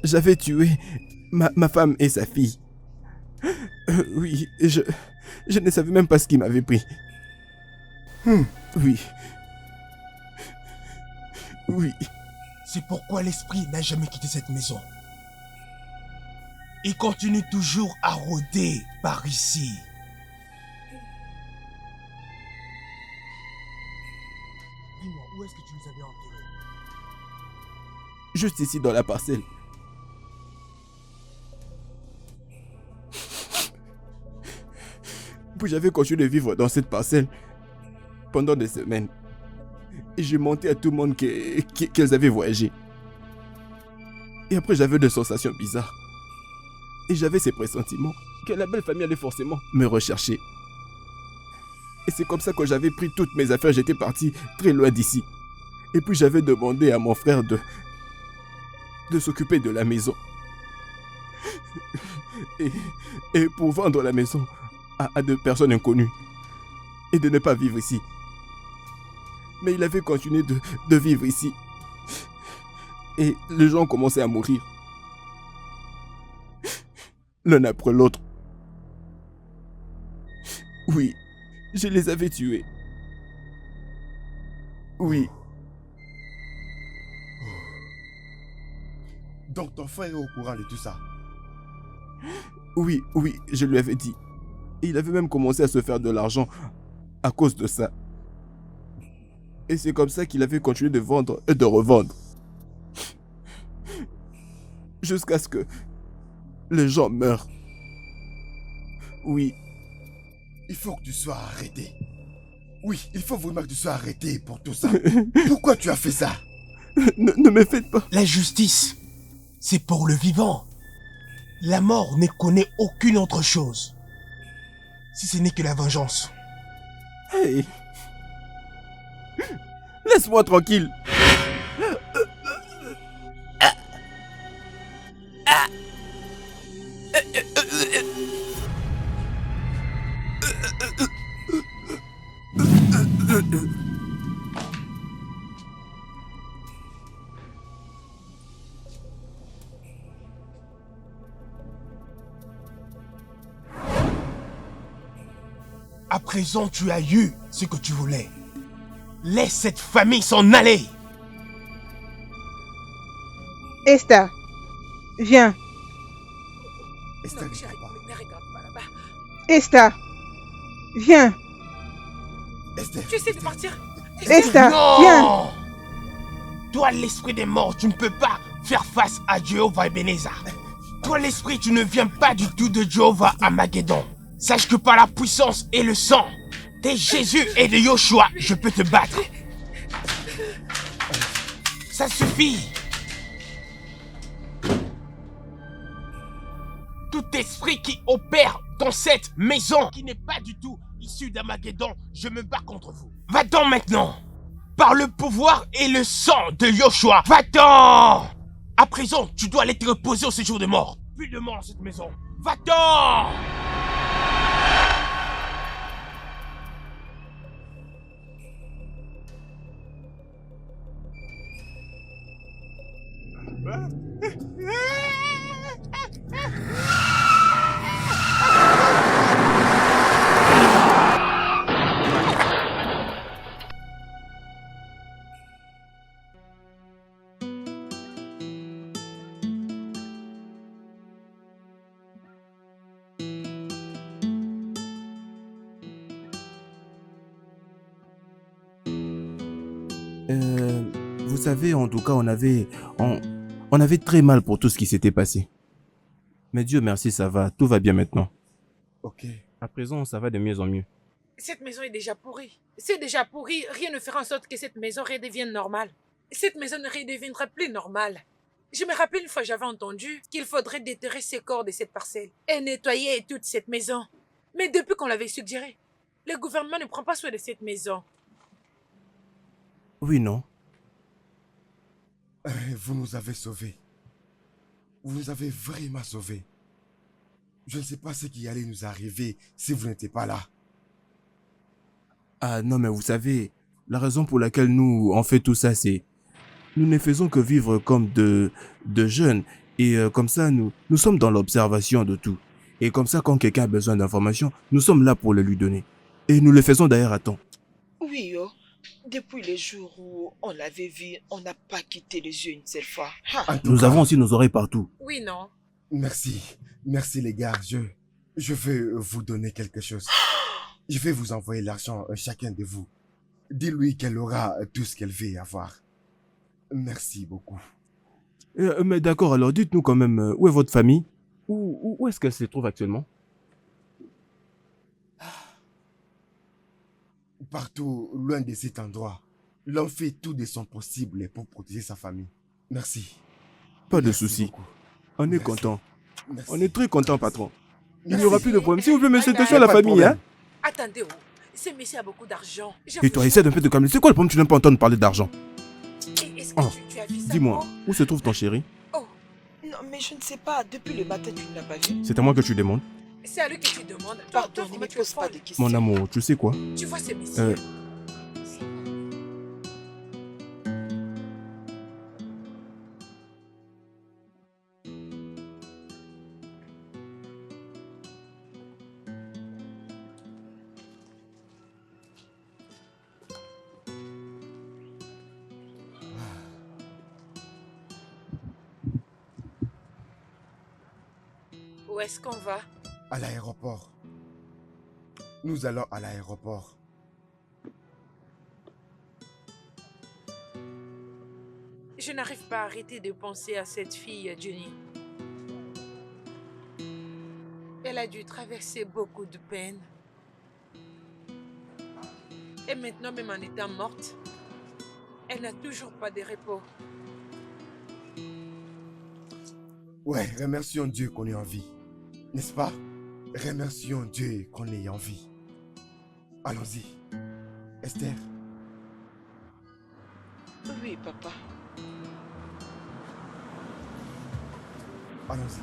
E: J'avais tué ma femme et sa fille. Oui, je ne savais même pas ce qui m'avait pris. Oui. Oui.
G: C'est pourquoi l'esprit n'a jamais quitté cette maison. Il continue toujours à rôder par ici. Dis-moi, où est-ce que tu les avais enterrés?
E: Juste ici dans la parcelle. Puis j'avais continué de vivre dans cette parcelle pendant des semaines. Et j'ai menti à tout le monde qu'elles avaient voyagé. Et après j'avais des sensations bizarres. Et j'avais ces pressentiments que la belle famille allait forcément me rechercher. Et c'est comme ça que j'avais pris toutes mes affaires, j'étais parti très loin d'ici. Et puis j'avais demandé à mon frère de s'occuper de la maison. Et pour vendre la maison à deux personnes inconnues. Et de ne pas vivre ici. Mais il avait continué de vivre ici. Et les gens commençaient à mourir. L'un après l'autre. Oui, je les avais tués. Oui.
C: Donc ton frère est au courant de tout ça?
E: Oui, je lui avais dit. Et il avait même commencé à se faire de l'argent à cause de ça. Et c'est comme ça qu'il avait continué de vendre et de revendre. Jusqu'à ce que les gens meurent. Oui.
C: Il faut que tu sois arrêté. Oui, il faut vraiment que tu sois arrêté pour tout ça. Pourquoi tu as fait ça?
E: Ne me faites pas.
G: La justice, c'est pour le vivant. La mort ne connaît aucune autre chose. Si ce n'est que la vengeance.
E: Hey. Laisse-moi tranquille.
G: À présent, tu as eu ce que tu voulais. Laisse cette famille s'en aller.
H: Esther, viens.
C: Esther,
A: Non, chérie, ne regarde pas là-bas.
H: Esther, viens.
C: Esther.
A: Tu essaies de partir?
H: Esther,
G: Non!
H: viens.
G: Toi, l'esprit des morts, tu ne peux pas faire face à Jéhovah Ebenezer. Toi, l'esprit, tu ne viens pas du tout de Jéhovah Armageddon. Sache que par la puissance et le sang de Jésus et de Yoshua, je peux te battre. Ça suffit! Tout esprit qui opère dans cette maison, qui n'est pas du tout issu d'Amageddon, je me bats contre vous. Va-t'en maintenant! Par le pouvoir et le sang de Yoshua, va-t'en! À présent, tu dois aller te reposer au séjour de mort. Plus de mort dans cette maison. Va-t'en!
E: Vous savez, en tout cas, on avait très mal pour tout ce qui s'était passé. Mais Dieu merci, ça va, tout va bien maintenant.
C: Ok.
E: À présent, ça va de mieux en mieux.
A: Cette maison est déjà pourrie. C'est déjà pourri. Rien ne fera en sorte que cette maison redevienne normale. Cette maison ne redeviendra plus normale. Je me rappelle une fois, j'avais entendu qu'il faudrait déterrer ces corps de cette parcelle et nettoyer toute cette maison. Mais depuis qu'on l'avait suggéré, le gouvernement ne prend pas soin de cette maison.
E: Oui, non?
C: Vous nous avez sauvés. Vous nous avez vraiment sauvés. Je ne sais pas ce qui allait nous arriver si vous n'étiez pas là.
E: Ah non, mais vous savez, la raison pour laquelle nous, on fait tout ça, c'est... Nous ne faisons que vivre comme de jeunes. Et comme ça, nous sommes dans l'observation de tout. Et comme ça, quand quelqu'un a besoin d'informations, nous sommes là pour le lui donner. Et nous le faisons d'ailleurs à temps.
F: Oui, oh. Depuis le jour où on l'avait vu, on n'a pas quitté les yeux une seule fois.
C: En tout
E: Nous
C: cas,
E: avons aussi nos oreilles partout.
A: Oui, non.
C: Merci. Merci les gars. Je vais vous donner quelque chose. Je vais vous envoyer l'argent chacun de vous. Dis-lui qu'elle aura tout ce qu'elle veut avoir. Merci beaucoup.
E: Mais d'accord, alors dites-nous quand même, où est votre famille? Où est-ce qu'elle se trouve actuellement?
C: Partout, loin de cet endroit, l'homme fait tout de son possible pour protéger sa famille. Merci.
E: Pas de
C: Merci
E: souci.
C: beaucoup.
E: On est
C: Merci.
E: content.
C: Merci.
E: On est très content, patron. Il n'y
C: Merci.
E: aura plus de problème. S'il vous plaît, monsieur,
A: Y
E: attention à
C: a
E: la
C: pas de
E: famille, hein?
C: problème.
A: Attendez, oh. Ce monsieur a beaucoup d'argent. Je
E: Et
A: vous
E: toi,
A: jure.
E: essaie de faire de calmer. C'est quoi le problème? Tu n'aimes pas entendre parler d'argent?
A: Et est-ce que
E: Oh,
A: tu as vu ça?
E: Dis-moi,
A: Oh,
E: où se trouve ton chéri?
F: Non, mais je ne sais pas. Depuis le matin, tu ne l'as pas vu.
E: C'est à moi que tu demandes.
A: c'est à lui que tu demandes. Toi,
F: Pardon, ne
A: vraiment,
F: me
A: tu es
F: pose pas
A: folle.
F: de questions.
E: Mon amour, tu sais quoi?
A: Tu vois ce monsieur? Où est-ce qu'on va?
C: À l'aéroport. Nous allons à l'aéroport.
A: Je n'arrive pas à arrêter de penser à cette fille, Jenny. Elle a dû traverser beaucoup de peine. Et maintenant, même en étant morte, elle n'a toujours pas de repos.
C: Ouais, remercions Dieu qu'on est en vie. N'est-ce pas? Remercions Dieu qu'on est en vie. Allons-y. Esther,
F: Oui, papa.
C: allons-y.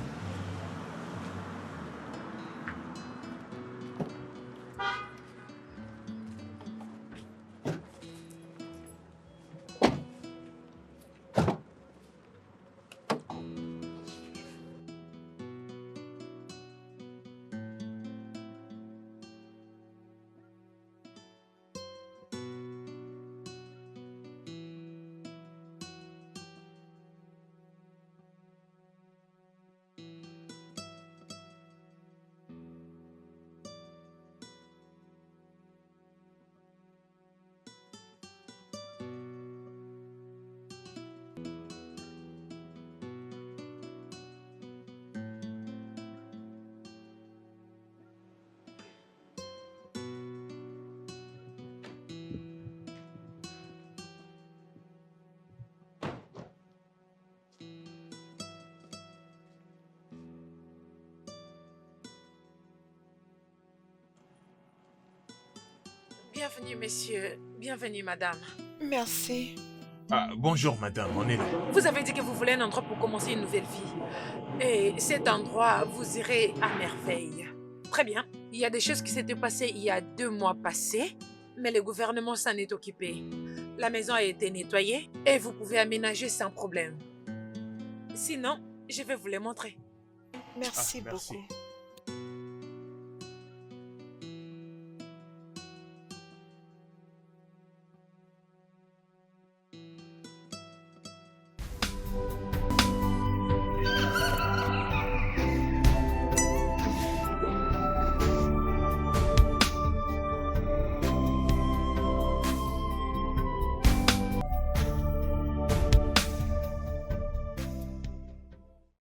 A: Bienvenue, messieurs. Bienvenue, madame.
F: Merci.
D: Ah, bonjour madame, on est là.
A: Vous avez dit que vous voulez un endroit pour commencer une nouvelle vie. Et cet endroit, vous irez à merveille. Très bien. Il y a des choses qui s'étaient passées il y a 2 mois passés, mais le gouvernement s'en est occupé. La maison a été nettoyée et vous pouvez aménager sans problème. Sinon, je vais vous les montrer.
F: Merci,
D: merci.
F: beaucoup.